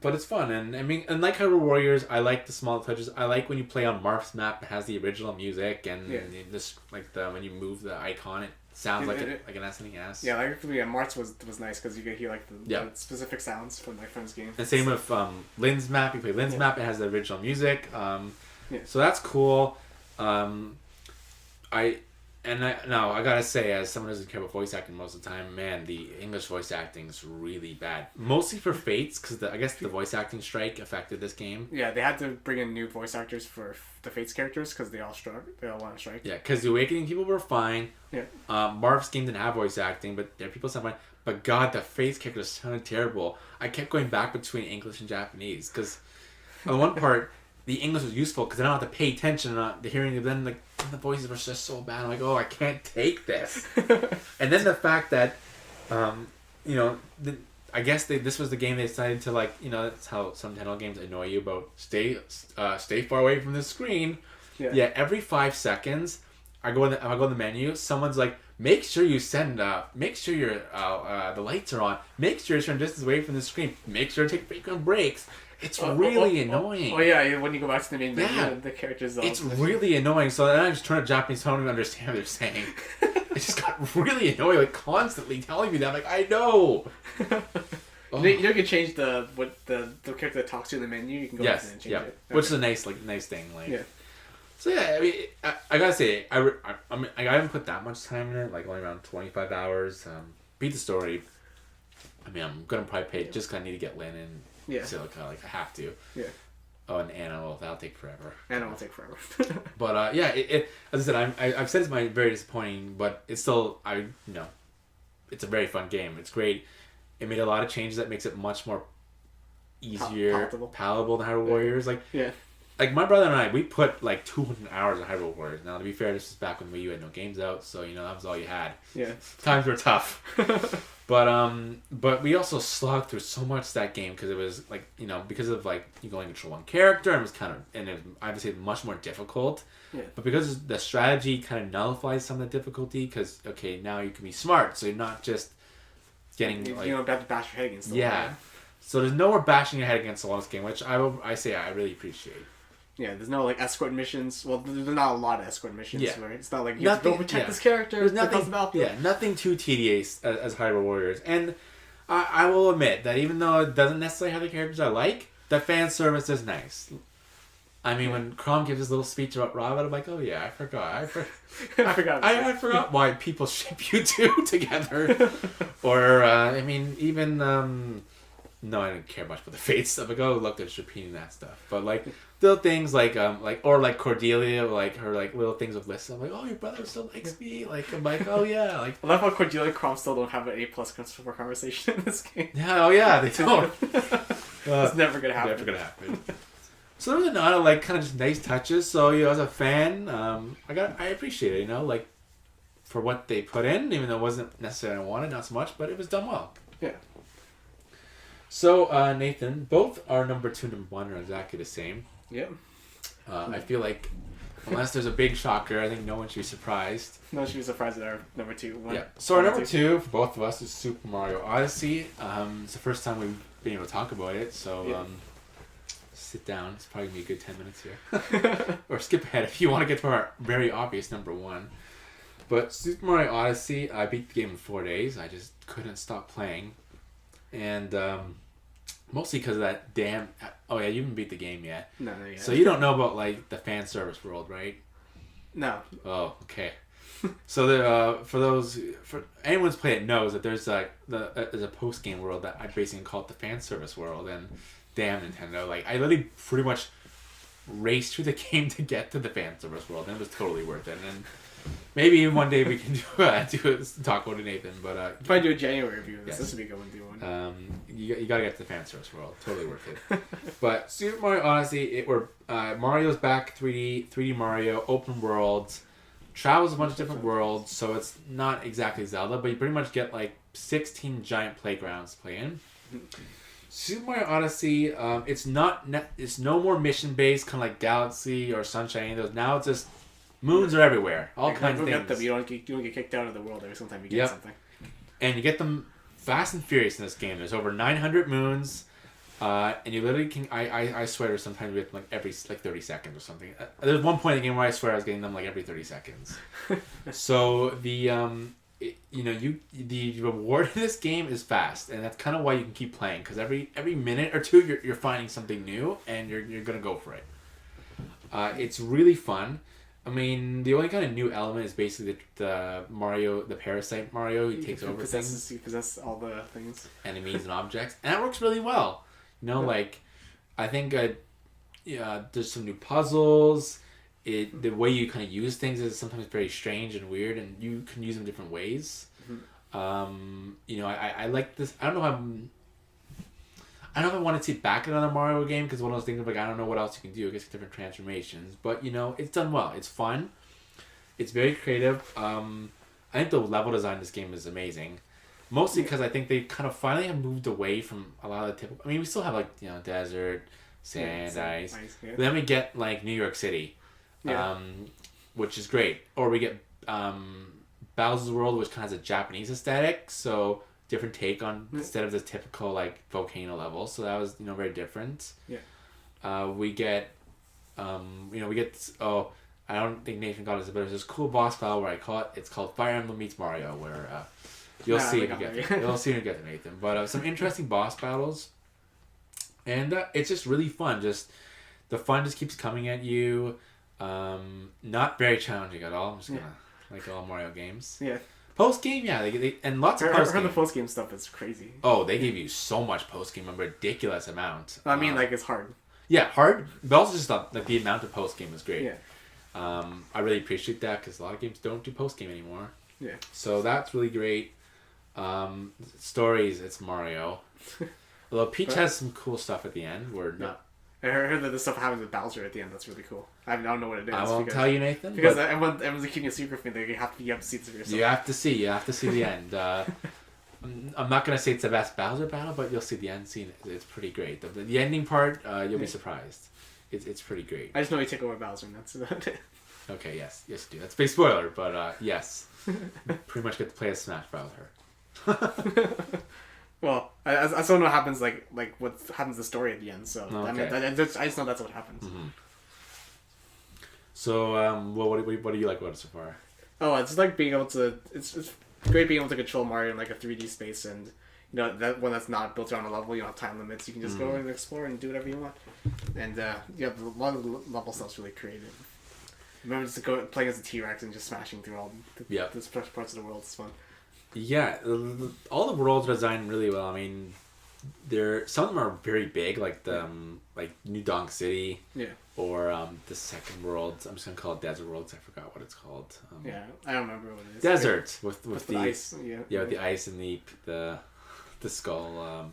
But it's fun, and I mean, and like Hyrule Warriors, I like the small touches. I like when you play on Marth's map; it has the original music, and this when you move the icon, it sounds like an SNES. Yeah, Marth's was nice because you could hear the specific sounds from from his game. And same with Lynn's map. You play Lynn's map; it has the original music. So that's cool. I gotta say, as someone who doesn't care about voice acting most of the time, man, the English voice acting is really bad. Mostly for Fates, because I guess the voice acting strike affected this game. Yeah, they had to bring in new voice actors for the Fates characters because they all went on strike. Yeah, because the Awakening people were fine. Yeah. Marv's game didn't have voice acting, but there people sound fine. But God, the Fates characters sounded terrible. I kept going back between English and Japanese because on one part. The English was useful because I don't have to pay attention to the hearing. And then the voices were just so bad. I'm like, oh, I can't take this. And then the fact that, I guess this was the game they decided to that's how some Nintendo games annoy you about stay far away from the screen. Yeah. Every 5 seconds, I go in the menu. Someone's like, make sure you send make sure your the lights are on, make sure you're certain distance away from the screen, make sure to take frequent breaks. It's really annoying. Yeah, when you go back to the main menu, the characters. It's really annoying. So then I just turn to Japanese tone and understand what they're saying. It just got really annoying, like constantly telling me that. I'm like, I know. You can change the character that talks to you in the menu. You can go back and change it. Okay. Which is a nice thing. Like, yeah. So yeah, I mean, I gotta say, I mean, I haven't put that much time in it. Like only around 25 hours. Beat the story. I mean, I'm gonna probably pay just 'cause I need to get Lynn and Silica. Like I have to. Yeah. Oh, and Anna, that'll take forever. Anna will take forever. But yeah, as I said, I've said it's very disappointing, but it's still it's a very fun game. It's great. It made a lot of changes that makes it much more easier, palatable than Hyrule Warriors. Like like my brother and I, we put like 200 hours of Hyrule Warriors. Now to be fair, this is back when Wii U had no games out, so that was all you had. Yeah. Times were tough. But we also slogged through so much that game because it was like because of like you can only control one character and it was I would say much more difficult. Yeah. But because the strategy kind of nullifies some of the difficulty because now you can be smart, so you're not just getting you don't have to bash your head against the wall. So there's no more bashing your head against the wall in this game, which I really appreciate. Yeah, there's no like escort missions. Well, there's not a lot of escort missions. Yeah. Where it's not like you have to go protect this character. There's nothing. Nothing too tedious as Hyrule Warriors. And I will admit that even though it doesn't necessarily have the characters I like, the fan service is nice. I mean, when Chrom gives his little speech about Rabbid, I'm like, oh yeah, I forgot. I forgot why people ship you two together. Or I mean, even no, I didn't care much about the Fate stuff. Like, oh look, they're just repeating that stuff. But like little things like Cordelia, like her like little things with Lissa. I'm like, oh, your brother still likes me. Like I'm like, oh yeah. Like I love how Cordelia and Chrom still don't have an A+ for conversation in this game. Yeah, oh yeah, they don't. It's never gonna happen. Never gonna happen. So there's a lot of like kind of just nice touches. So as a fan, I appreciate it. Like for what they put in, even though it wasn't necessarily what I wanted, not so much, but it was done well. Yeah. So Nathan, both our number 2, number 1 are exactly the same. Yep. I feel like unless there's a big shocker, I think no one should be surprised. No one should be surprised at our number 2. Yeah. So our number 2 for both of us is Super Mario Odyssey. It's the first time we've been able to talk about it, so sit down. It's probably gonna be a good 10 minutes here. Or skip ahead if you want to get to our very obvious number 1. But Super Mario Odyssey, I beat the game in 4 days. I just couldn't stop playing. And mostly because of that damn... Oh yeah, you haven't beat the game yet. No, yet. So you don't know about like the fan service world, right? No. Oh, okay. So for anyone who's played it knows that there's there's a post game world that I basically call it the fan service world. And damn Nintendo, like I literally pretty much raced through the game to get to the fan service world, and it was totally worth it. And maybe one day we can talk about it, Nathan. But probably do a January review of this. This would be a good one to do one. You gotta get to the fan service world. Totally worth it. But Super Mario Odyssey, Mario's back 3D Mario, open worlds, travels a bunch of different worlds, so it's not exactly Zelda, but you pretty much get like 16 giant playgrounds to play in. Super Mario Odyssey, it's no more mission based, kind of like Galaxy or Sunshine. Now it's just moons are everywhere, all kinds of things. You don't get kicked out of the world every time you get something. And you get them fast and furious in this game. There's over 900 moons, and you literally can. I swear sometimes we get them like every 30 seconds or something. There's one point in the game where I swear I was getting them like every 30 seconds. So the reward in this game is fast, and that's kind of why you can keep playing, because every minute or two you're finding something new and you're gonna go for it. It's really fun. I mean, the only kind of new element is basically the Mario, the parasite Mario. He takes over things. He possesses all the things, enemies and objects, and that works really well. Like I think there's some new puzzles. The way you kind of use things is sometimes very strange and weird, and you can use them different ways. Mm-hmm. I like this. I don't know if I want to see back another Mario game, because one of those things like I don't know what else you can do. I guess different transformations, but it's done well. It's fun. It's very creative. I think the level design in this game is amazing, mostly because I think they kind of finally have moved away from a lot of the typical. I mean, we still have desert, sand, ice. But then we get like New York City, which is great, or we get Bowser's World, which kind of has a Japanese aesthetic, so different take on instead of the typical like volcano level. So that was very different. Yeah. We get I don't think Nathan got it, but there's this cool boss battle where it's called Fire Emblem meets Mario, where you'll see if you get to Nathan. But some interesting boss battles, and it's just really fun. Just the fun just keeps coming at you. Not very challenging at all. I'm just gonna like all Mario games. Yeah. Post game, yeah, they and lots of post game. The post game stuff is crazy. Oh, they give you so much post game, a ridiculous amount. I mean, like it's hard. Yeah, hard. But also just like the amount of post game is great. Yeah. I really appreciate that because a lot of games don't do post game anymore. Yeah. So that's really great. Stories, it's Mario. Although Peach has some cool stuff at the end. I heard that the stuff happens with Bowser at the end. That's really cool. I don't know what it is. I won't tell you, Nathan. Because everyone's keeping a secret from me. You have to see it for yourself. You have to see the end. I'm not gonna say it's the best Bowser battle, but you'll see the end scene. It's pretty great. The ending part, you'll be surprised. It's pretty great. I just know he took over Bowser, and that's about it. Okay, yes, you do. That's a big spoiler, but yes, pretty much get to play as Smash Bowser. Well, I still know what happens. Like what happens the story at the end. So okay. I just know that's what happens. Mm-hmm. So, what do you like about it so far? Oh, it's like being able to. It's great being able to control Mario in like a 3D space, and that when that's not built around a level, you don't have time limits. You can just go and explore and do whatever you want. And a lot of the level stuff's really creative. Remember just playing as a T-Rex and just smashing through all the parts of the world. It's fun. Yeah, all the worlds are designed really well. I mean, some of them are very big, like the like New Donk City. Yeah. Or the second world. I'm just gonna call it Desert Worlds. I forgot what it's called. I don't remember what it is. Desert with the ice. Yeah, with the ice and the skull.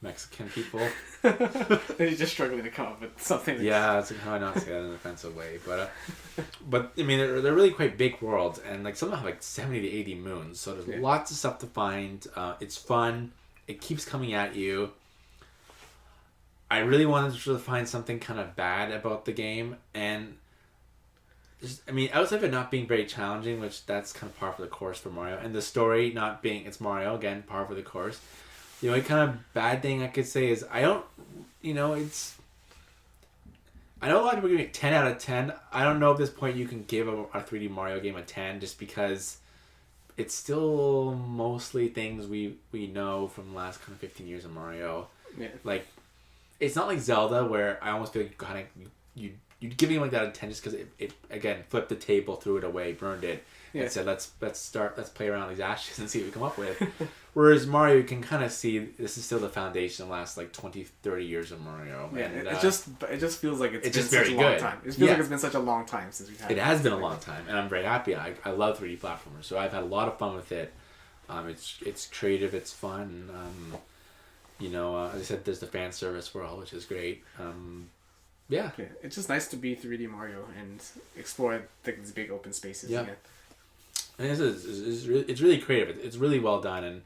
Mexican people. They're just struggling to come up with something. Yeah, it's like how not say that in an offensive way, but I mean they're really quite big worlds, and like some of them have like 70 to 80 moons, so there's lots of stuff to find. It's fun. It keeps coming at you. I really wanted to find something kind of bad about the game, and outside of it not being very challenging, which that's kind of par for the course for Mario, and the story not being, it's Mario again, par for the course. The only kind of bad thing I could say is I know a lot of people give it 10 out of 10. I don't know at this point you can give a 3D Mario game a 10 just because it's still mostly things we know from the last kind of 15 years of Mario. Yeah. Like, it's not like Zelda where I almost feel like you're giving it like that a 10 just because it again flipped the table, threw it away, burned it, and said let's play around with these ashes and see what we come up with. Whereas Mario, you can kind of see this is still the foundation of the last like 20, 30 years of Mario. Yeah, and, it just feels like it's been just such very a long good. time. It feels like it's been such a long time since we've had it. It has been a long time, and I'm very happy. I love 3D platformers, so I've had a lot of fun with it. It's creative, it's fun. As I said, there's the fan service world, which is great. It's just nice to be 3D Mario and explore these big open spaces again. And it's really creative. It's really well done, and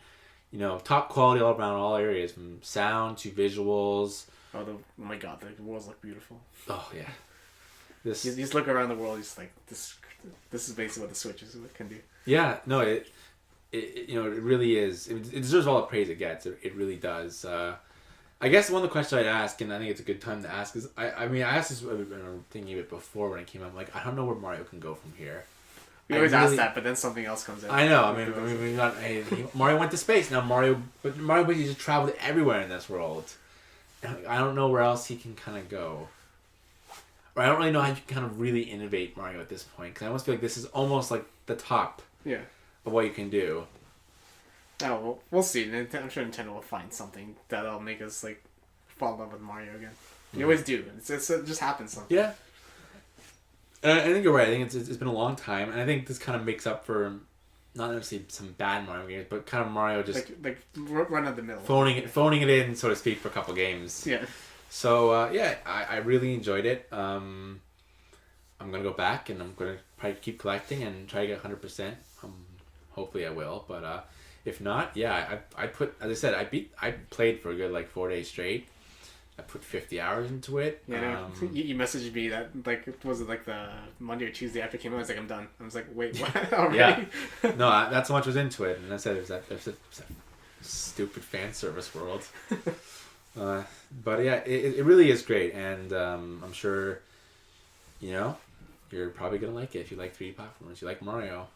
top quality all around, all areas, from sound to visuals. Oh my God, the worlds look beautiful. Oh yeah. You just look around the world, just like this is basically what the Switch can do. Yeah, no, it really is. It deserves all the praise it gets. It really does. I guess one of the questions I'd ask, and I think it's a good time to ask, is I asked this thinking of it before when it came out. I'm like, I don't know where Mario can go from here. We always ask that, but then something else comes in. I know. We got Mario went to space. Now Mario basically just traveled everywhere in this world. I don't know where else he can kind of go. Or I don't really know how you can kind of really innovate Mario at this point, because I almost feel like this is almost like the top of what you can do. Oh, well, we'll see. I'm sure Nintendo will find something that'll make us like fall in love with Mario again. You always do. It just happens sometimes. Yeah. I think you're right. I think it's been a long time, and I think this kind of makes up for not necessarily some bad Mario games, but kind of Mario just like run of the middle, phoning it in, so to speak, for a couple games. Yeah. So I really enjoyed it. I'm gonna go back, and I'm gonna probably keep collecting and try to get 100%. Hopefully I will, but if not, I put, as I said, I played for a good like 4 days straight, I put 50 hours into it. Yeah, you messaged me that, like, was it like the Monday or Tuesday after it came out? I was like, I'm done. I was like, wait, what? Already? Yeah. No, that's how much was into it. And I said, there's that stupid fan service world. But yeah, it really is great. And I'm sure, you know, you're probably going to like it if you like 3D platformers. You like Mario.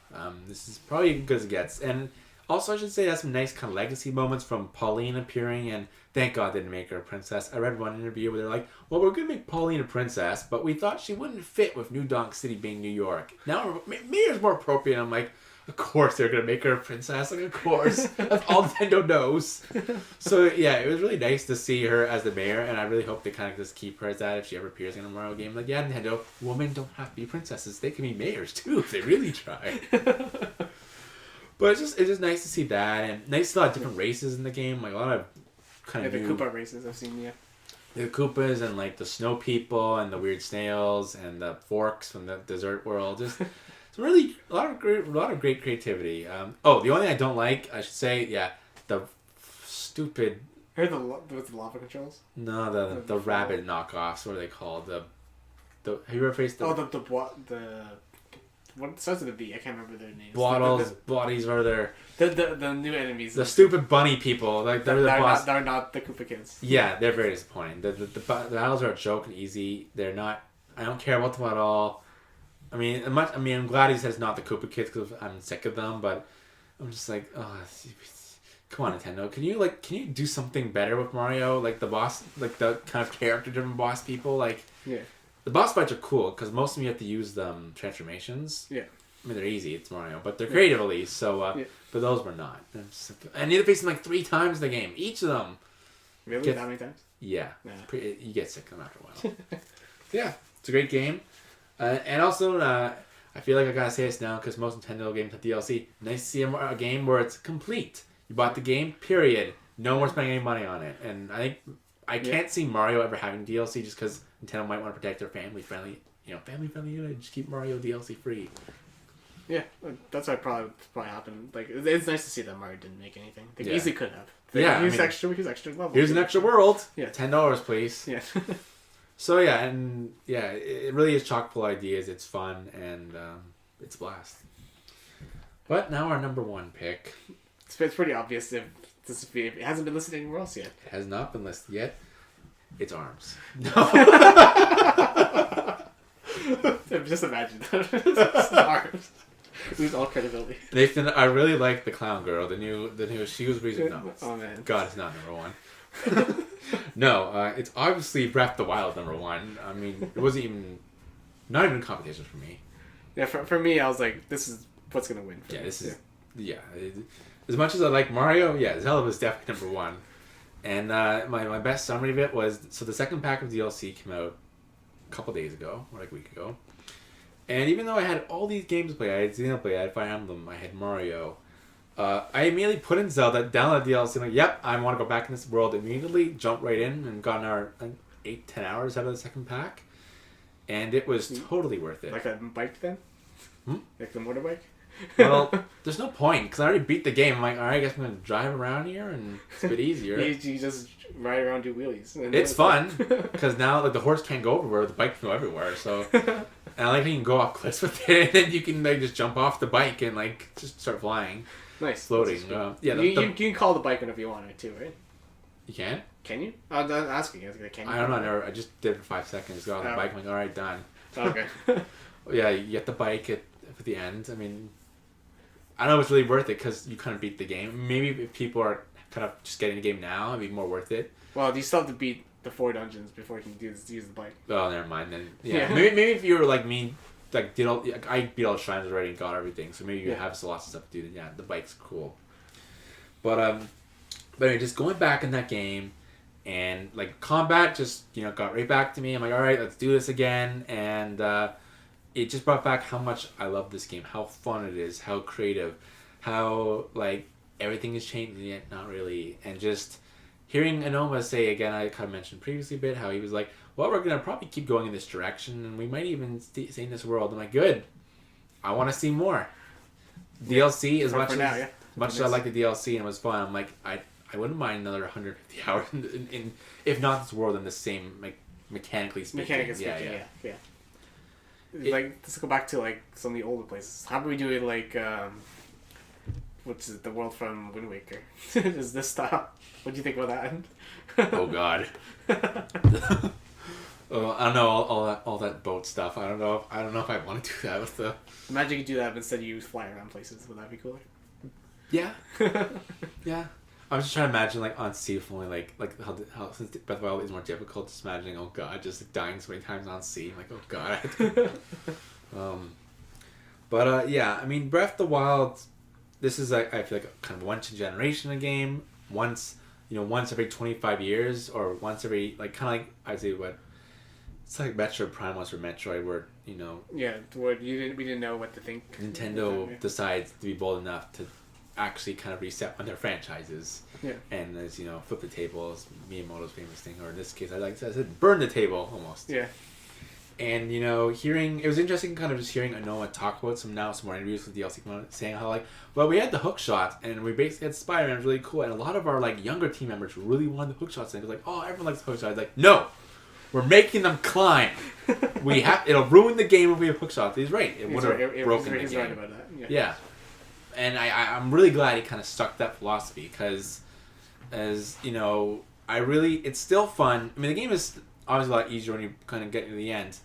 This is probably as good as it gets. And also, I should say, that's some nice kind of legacy moments from Pauline appearing, and thank God they didn't make her a princess. I read one interview where they're like, well, we're going to make Pauline a princess, but we thought she wouldn't fit with New Donk City being New York. Now, Mayor's more appropriate. I'm like, of course they're going to make her a princess. Like, of course. That's all Nintendo knows. So, yeah, it was really nice to see her as the mayor, and I really hope they kind of just keep her as that if she ever appears in a Mario game. Like, yeah, Nintendo, women don't have to be princesses. They can be mayors, too, if they really try. But it's just nice to see that, and nice to see a lot of different races in the game, like a lot of kind of the Koopa races I've seen, yeah. The Koopas and like the snow people and the weird snails and the forks from the desert world. Just it's really a lot of great creativity. The only thing I don't like, I should say, yeah, the stupid. Heard with the lava controls? No, the rabbit knockoffs. What are they called? The have you ever faced the what starts with a B? I can't remember their names. Bottles, bodies, or their the new enemies. The stupid bunny people, like they're the boss. They're not the Koopa kids. Yeah, they're very disappointing. The battles are a joke and easy. They're not. I don't care about them at all. I'm glad he says not the Koopa kids because I'm sick of them. But I'm just like, oh, come on, Nintendo. Can you do something better with Mario? Like the boss, like the kind of character-driven boss people, like. Yeah. The boss fights are cool because most of them you have to use them transformations. Yeah. I mean, they're easy. It's Mario, but they're creative at least. So, but those were not. I need to face them like 3 times in the game. Each of them. Really? That many times? Yeah. You get sick of them after a while. Yeah, it's a great game. And also, I feel like I gotta say this now because most Nintendo games have DLC. Nice to see a game where it's complete. You bought the game, period. No more spending any money on it. And I think I can't see Mario ever having DLC just because Nintendo might want to protect their family-friendly, just keep Mario DLC free. Yeah, that's what probably happened. Like, it's nice to see that Mario didn't make anything. They easily could have. Here's extra level. Here's an extra world. Yeah. $10, please. Yeah. So it really is chock full of ideas. It's fun and it's a blast. But now our number 1 pick. It's pretty obvious if it hasn't been listed anywhere else yet. It has not been listed yet. It's ARMS. No. Just imagine that. ARMS. Lose all credibility. Nathan, I really like the clown girl. The new. She was reason. No. Oh man. God, it's not number 1. No, it's obviously Breath of the Wild number 1. I mean, it wasn't not even a competition for me. Yeah, for me, I was like, this is what's gonna win. As much as I like Mario, Zelda was definitely number 1. And my best summary of it was, so the second pack of DLC came out a couple days ago, or like a week ago. And even though I had all these games to play, I had Xenoblade, I had Fire Emblem, I had Mario, I immediately put in Zelda, downloaded DLC, I'm like, yep, I want to go back in this world immediately, jumped right in, and got another 8-10 hours out of the second pack. And it was totally worth it. Like a bike then? Like the motorbike? Well, there's no point because I already beat the game. I'm like, all right, I guess I'm gonna drive around here and it's a bit easier. You just ride around, do wheelies. It's fun because now like the horse can't go everywhere, the bike can go everywhere. So, and I like how you can go off cliffs with it, and then you can like just jump off the bike and like just start flying. Nice, floating. You can call the bike whenever you want it too, right? You can? Can you? I'm asking you. Can you? I don't know. I just did it for 5 seconds. Got on the bike. I'm like, all right, done. Okay. Yeah, you get the bike at the end. I mean. I don't know if it's really worth it because you kind of beat the game. Maybe if people are kind of just getting the game now, it'd be more worth it. Well, you still have to beat the 4 dungeons before you can use the bike. Oh, never mind then. Yeah. Maybe if you were like me, like I beat all the shrines already and got everything. So maybe you have lots of stuff to do. Yeah, the bike's cool. But anyway, just going back in that game, and like combat just got right back to me. I'm like, all right, let's do this again, and. It just brought back how much I love this game, how fun it is, how creative, how like everything is changing yet not really, and just hearing Anoma say again, I kind of mentioned previously a bit how he was like, well, we're gonna probably keep going in this direction, and we might even stay in this world. I'm like, good, I want to see more. DLC as much as I like the DLC and it was fun. I'm like, I wouldn't mind another 150 hours in if not this world, in the same mechanically speaking. Yeah. Like, let's go back to like some of the older places. How about we do it like what's it, the world from Wind Waker? Is this style? What do you think about that? Oh God. Oh, I don't know all that boat stuff. I don't know if I want to do that with the. Imagine you do that, but instead you fly around places. Would that be cooler? Yeah. Yeah. I was just trying to imagine like on sea, if only like how since Breath of the Wild is more difficult. Just imagining, oh God, just like, dying so many times on sea. I'm like, oh God. Yeah. I mean, Breath of the Wild. This is like, I feel like kind of once a generation a game. Once every 25 years, or once every like kind of like I'd say what. It's like Metroid Prime was for Metroid, where Yeah, where we didn't know what to think. Nintendo decides to be bold enough to actually kind of reset on their franchises. Yeah. And as flip the tables, Miyamoto's famous thing, or in this case, I said burn the table almost. Yeah. And hearing, it was interesting kind of just hearing Anoa talk about some more interviews with DLC saying how like, well, we had the hook shot and we basically had Spider-Man, it was really cool, and a lot of our like younger team members really wanted the hook shots, and it was like, oh, everyone likes the hook shots. Like, no, we're making them climb. It'll ruin the game if we have hook shots. He's right. It would have broken the game. He's right about that. Yeah. And I'm really glad he kind of stuck that philosophy, because it's still fun. I mean, the game is obviously a lot easier when you kind of get to the end.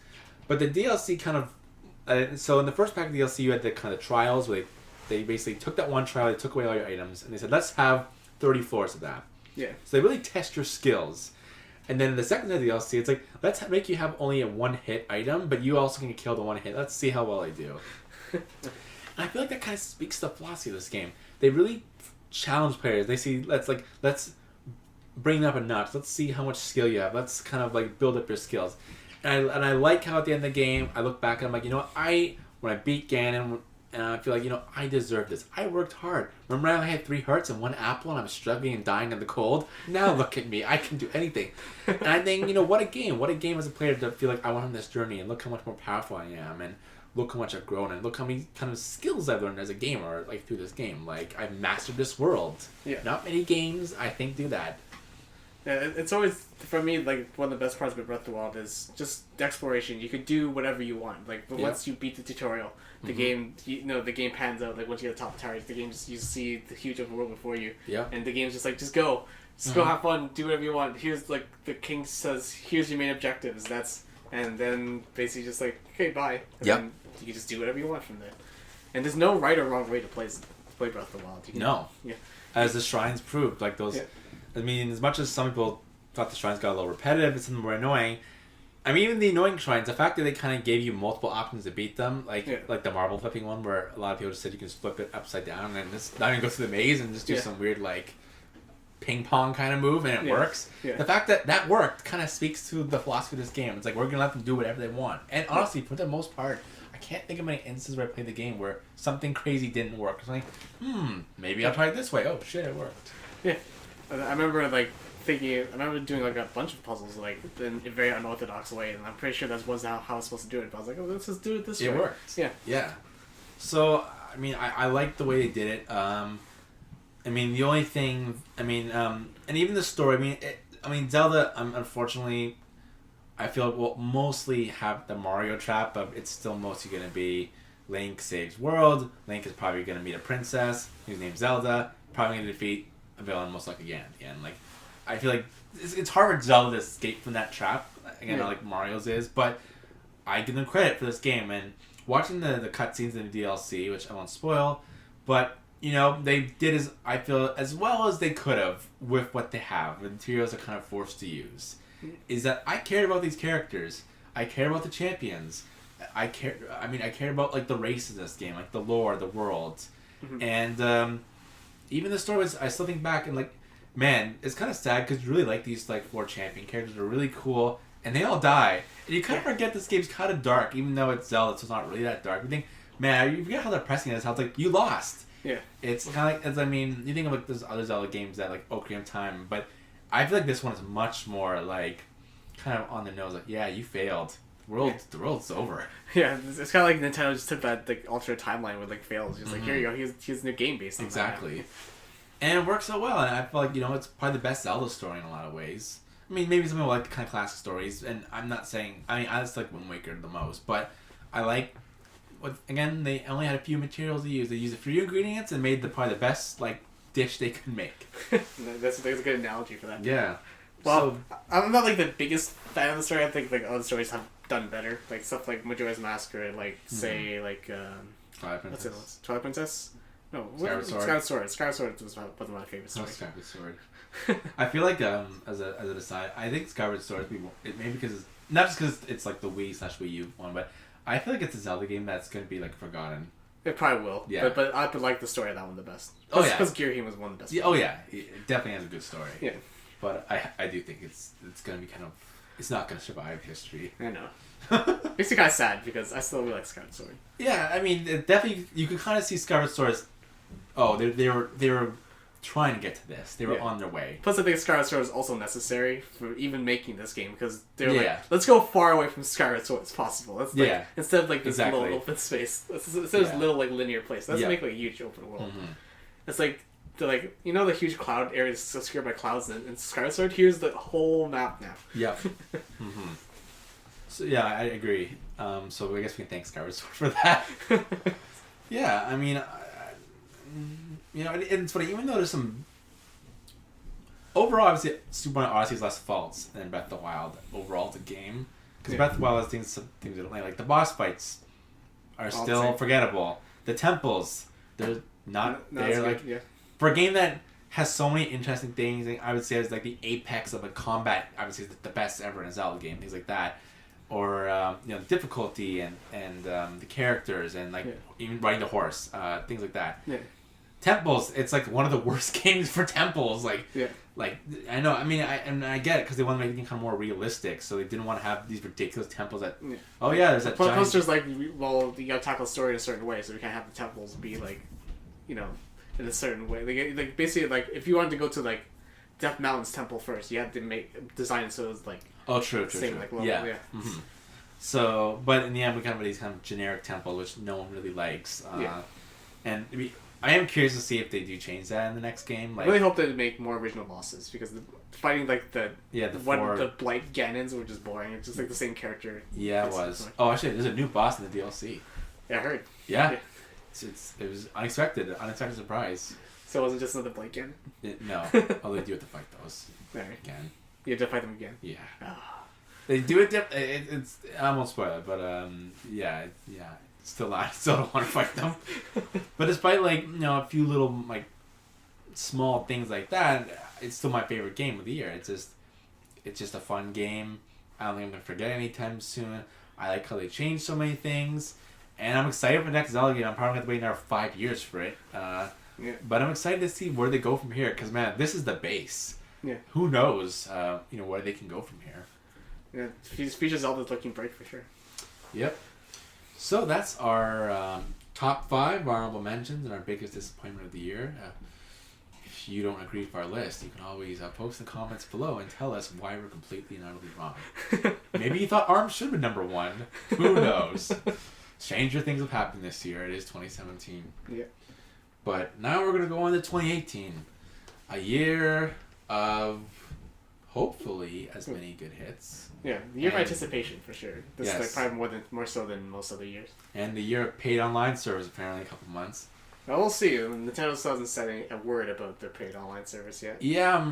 But the DLC kind of... so in the first pack of DLC, you had the kind of trials where they basically took that one trial, they took away all your items, and they said, let's have 30 floors of that. Yeah. So they really test your skills. And then in the second DLC, it's like, let's make you have only a one-hit item, but you also can kill the one hit. Let's see how well I do. And I feel like that kind of speaks to the philosophy of this game. They really challenge players. They see, let's bring up a notch. Let's see how much skill you have. Let's kind of like build up your skills. And I like how at the end of the game, I look back and I'm like, when I beat Ganon, and I feel like, I deserve this. I worked hard. Remember I had 3 hearts and 1 apple and I was struggling and dying in the cold? Now look at me. I can do anything. And I think, what a game. What a game as a player to feel like I went on this journey, and look how much more powerful I am, and look how much I've grown, and look how many kind of skills I've learned as a gamer, like through this game. Like, I've mastered this world. Yeah. Not many games, I think, do that. Yeah, it's always, for me, like, one of the best parts about Breath of the Wild is just the exploration. You could do whatever you want. Like, but once you beat the tutorial, the game, the game pans out. Like, once you get to the top of the towers, the game just, you see the huge open world before you. Yeah. And the game's just like, just go. Just go have fun, do whatever you want. Here's, like, the king says, here's your main objectives. And then basically just like, okay, bye. And then you can just do whatever you want from there. And there's no right or wrong way to play Breath of the Wild. No. Yeah. As the shrines proved, like those... Yeah. I mean, as much as some people thought the shrines got a little repetitive and some of them were annoying, I mean, even the annoying shrines, the fact that they kind of gave you multiple options to beat them, like the marble flipping one, where a lot of people just said you can just flip it upside down and just not even go through the maze and just do some weird, like, ping pong kind of move, and it works. Yeah. The fact that worked kind of speaks to the philosophy of this game. It's like, we're going to let them do whatever they want. And honestly, for the most part, I can't think of many instances where I played the game where something crazy didn't work. It's like, maybe I'll try it this way. Oh, shit, it worked. Yeah. I remember, like, I remember doing, like, a bunch of puzzles, like, in a very unorthodox way, and I'm pretty sure that was how I was supposed to do it, but I was like, oh, let's just do it this way. It worked. Yeah. Yeah. So, I mean, I like the way they did it. I mean, the only thing, and even the story, Zelda, unfortunately, I feel will mostly have the Mario trap, but it's still mostly going to be Link saves world, Link is probably going to meet a princess, who's named Zelda, probably going to defeat a villain most likely again. Like, I feel like it's hard for Zelda to escape from that trap, again, like Mario's is, but I give them credit for this game, and watching the cutscenes in the DLC, which I won't spoil, but they did I feel as well as they could have with what they have, the materials they're kind of forced to use. Is that I cared about these characters. I cared about the champions. I cared about like the races in this game, like the lore, the world, and even the story was. I still think back and like, man, it's kind of sad because you really like these like 4 champion characters. They're really cool, and they all die. And you kind of forget this game's kind of dark, even though it's Zelda, so it's not really that dark. You think, man, you forget how depressing it is. How it's like you lost. Yeah. It's kind of like, you think of like those other Zelda games that like Ocarina of Time, but I feel like this one is much more like kind of on the nose. Like, yeah, you failed. The world's over. Yeah, it's kind of like Nintendo just took that like alternate timeline with like fails. Just like, here you go. Here's the new game based on exactly. And it works so well, and I feel like, it's probably the best Zelda story in a lot of ways. I mean, maybe some people like the kind of classic stories, and I'm not saying... I mean, I just like Wind Waker the most, but I like... Again, they only had a few materials to use. They used a few ingredients and made probably the best, dish they could make. That's a good analogy for that. Yeah. Well, I'm not, the biggest fan of the story. I think, other stories have done better. Stuff like Majora's Mask, or, say, Twilight Princess. What's it? Twilight Princess? No, Skyward Sword. Skyward Sword. Skyward Sword was one of my favorite stories. Skyward Sword. I feel like, as an aside, I think Skyward Sword, maybe because not just because it's the Wii/Wii U one, but I feel like it's a Zelda game that's going to be forgotten. It probably will. Yeah. But I like the story of that one the best. Oh, yeah. Because Girahim was one of the best. Yeah, oh yeah, it definitely has a good story. Yeah. But I do think it's going to be it's not going to survive history. I know. Makes me kind of sad because I still really like Skyward Sword. Yeah, I mean, it definitely you could kind of see Skyward Sword as, they were trying to get to this. They were on their way. Plus, I think Skyward Sword is also necessary for even making this game because they're let's go far away from Skyward Sword as possible. Let's instead of this little open space, instead of this little linear place, let's make a huge open world. Mm-hmm. It's they're the huge cloud areas obscured by clouds in Skyward Sword. Here's the whole map now. Yep. Mm-hmm. So yeah, I agree. So I guess we can thank Skyward Sword for that. Yeah, I mean, and it's funny, even though there's some... Overall, obviously, Super Mario Odyssey has less faults than Breath of the Wild overall the game. Because Breath of the Wild has some things that don't like the boss fights are still forgettable. The temples, they're not there. For a game that has so many interesting things, I would say it's the apex of combat, obviously the best ever in a Zelda game, things like that. Or difficulty and the characters and even riding the horse, things like that. Yeah. Temples, it's one of the worst games for temples. I know. I mean, I get it because they want to make it kind of more realistic, so they didn't want to have these ridiculous temples that. Yeah. Oh yeah, there's that. Plus, there's well, you gotta tackle the story in a certain way, so we can't have the temples be in a certain way. Basically, if you wanted to go to Death Mountain's temple first, you had to design it so it was Oh, true. level. Yeah. Mm-hmm. So, but in the end, we kind of have these kind of generic temples, which no one really likes. And I am curious to see if they do change that in the next game. I really hope they make more original bosses because fighting the Blight Ganons were just boring. It's just the same character. Yeah, it was. Oh, actually, there's a new boss in the DLC. Yeah, I heard. Yeah. It was unexpected surprise. So it wasn't just another Blight Ganon? No. Oh, they do have to fight those again. You have to fight them again? Yeah. Oh. They do it it's I won't spoil it, but yeah. Still don't want to fight them. But despite a few little small things like that, it's still my favorite game of the year. It's just a fun game. I don't think I'm gonna forget anytime soon. I like how they changed so many things, and I'm excited for the next Zelda game. I'm probably gonna have to wait another 5 years for it. But I'm excited to see where they go from here. Because man, this is the base. Yeah. Who knows? Where they can go from here. Yeah, future Zelda's looking bright for sure. Yep. So that's our top 5 honorable mentions and our biggest disappointment of the year. If you don't agree with our list, you can always post in the comments below and tell us why we're completely and utterly wrong. Maybe you thought ARMS should have been number 1. Who knows? Stranger things have happened this year. It is 2017. Yeah. But now we're going to go on to 2018. A year of hopefully as many good hits. Yeah, the year of anticipation for sure. This is probably more so than most other years. And the year of paid online service apparently a couple months. Well, we'll see. Nintendo still hasn't said a word about their paid online service yet. Yeah.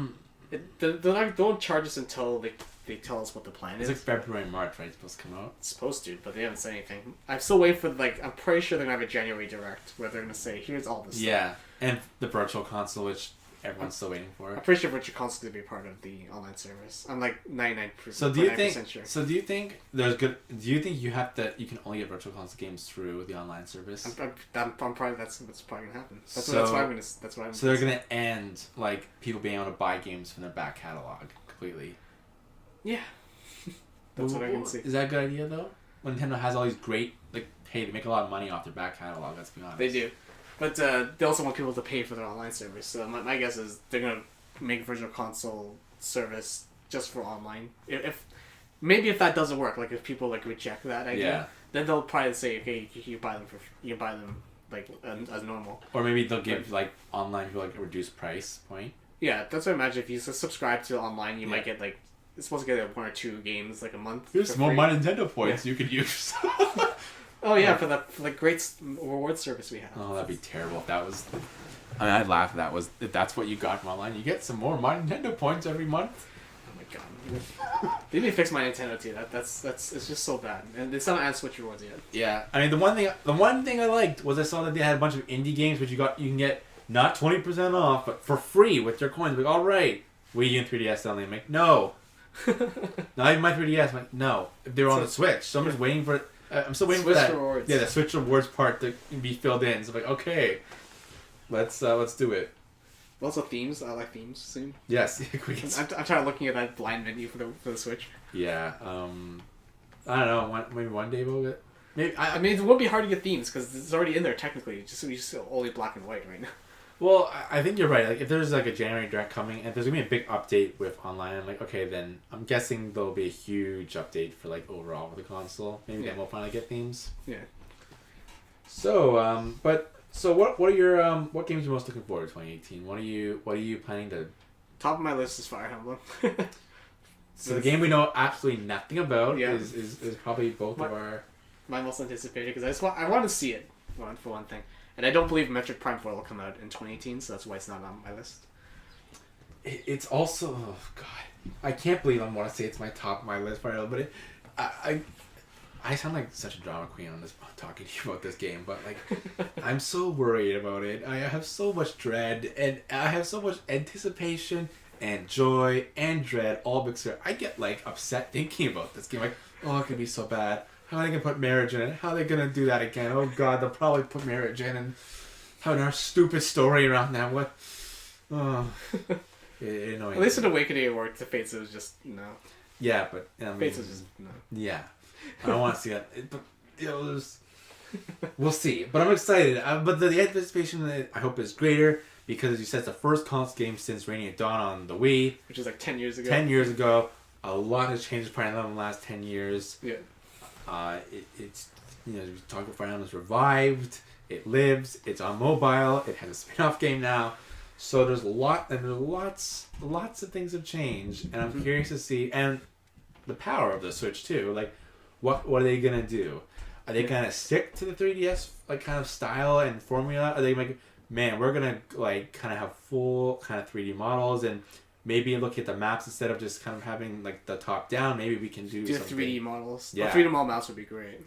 They don't charge us until they tell us what the plan is. It's February, March, right? It's supposed to come out. It's supposed to, but they haven't said anything. I'm still waiting for I'm pretty sure they're gonna have a January Direct where they're gonna say, "Here's all this." Yeah, and the Virtual Console, which everyone's still waiting for. I'm pretty sure Virtual Console is gonna be a part of the online service. I'm 99%. So do you think? Sure. So do you think there's good? Do you think you can only get Virtual Console games through the online service? I'm probably that's what's probably gonna happen. That's what I'm gonna. So they're gonna end people being able to buy games from their back catalog completely. Yeah. That's what I can see. Is that a good idea though? When Nintendo has all these great hey, they make a lot of money off their back catalog. Let's be honest. They do. But they also want people to pay for their online service. So my guess is they're going to make a Virtual Console service just for online. If that doesn't work, if people reject that idea, then they'll probably say, okay, you buy them as normal. Or maybe they'll give like online people like a reduced price point. Yeah, that's what I imagine. If you subscribe to online, you might get like it's supposed to get like 1 or 2 games like a month. Here's more My Nintendo points you could use. Oh yeah, for the great reward service we have. Oh, that'd be terrible if that was. I mean, I'd laugh if that's what you got from online. You get some more My Nintendo points every month. Oh my god, they need to fix My Nintendo too. That's it's just so bad, and it's not on Switch rewards yet. Yeah, I mean the one thing I liked was I saw that they had a bunch of indie games which you can get not 20% off but for free with their coins. Like, all right, Wii U and 3DS only. I'm like, no, not even my 3DS. I'm like, no, if they were on the Switch, so I'm just waiting for it. I'm still waiting Switch for that. Rewards. Yeah, the Switch rewards part to be filled in. So I'm like, okay, let's do it. Also themes. I like themes soon. Yes, I'm trying looking at that blind menu for the Switch. Yeah, I don't know. Maybe one day we'll get. Maybe I mean, it would be hard to get themes because it's already in there technically. Just only black and white right now. Well, I think you're right. Like, if there's like a January direct coming, and if there's gonna be a big update with online, I'm like, okay, then I'm guessing there'll be a huge update for like overall for the console. Maybe then we'll finally get themes. Yeah. So, what are your what games are you most looking forward to 2018? What are you planning to? Top of my list is Fire Emblem. So the game we know absolutely nothing about is probably both of our. My most anticipated because I want to see it for one thing. And I don't believe Metroid Prime 4 will come out in 2018, so that's why it's not on my list. It's also, oh god, I can't believe I want to say it's my top of my list right now, but I sound like such a drama queen on this talking to you about this game, but like I'm so worried about it. I have so much dread, and I have so much anticipation and joy and dread all mixed together. I get like upset thinking about this game. Like, oh, it could be so bad. How are they gonna put marriage in it? How are they gonna do that again? Oh god, they'll probably put marriage in and have our stupid story around that. What? Oh, it annoying. At least in Awakening it worked. The Fates was just no. Yeah, but Fates was just no. Yeah, I don't want to see that. But we'll see. But I'm excited. But the anticipation I hope is greater because, as you said, it's the first console game since Radiant Dawn on the Wii, which is like 10 years ago. 10 years ago, a lot has changed probably in the last 10 years. Yeah. It's we talk about Fire Emblem's revived. It lives. It's on mobile. It has a spin-off game now. So there's lots of things have changed, and I'm curious to see and the power of the Switch too. Like, what are they gonna do? Are they gonna stick to the 3DS like kind of style and formula? Are they like, man, we're gonna like kind of have full kind of 3D models and maybe look at the maps instead of just kind of having like the top down. Maybe we can do something. 3D models. Yeah, 3D model maps would be great.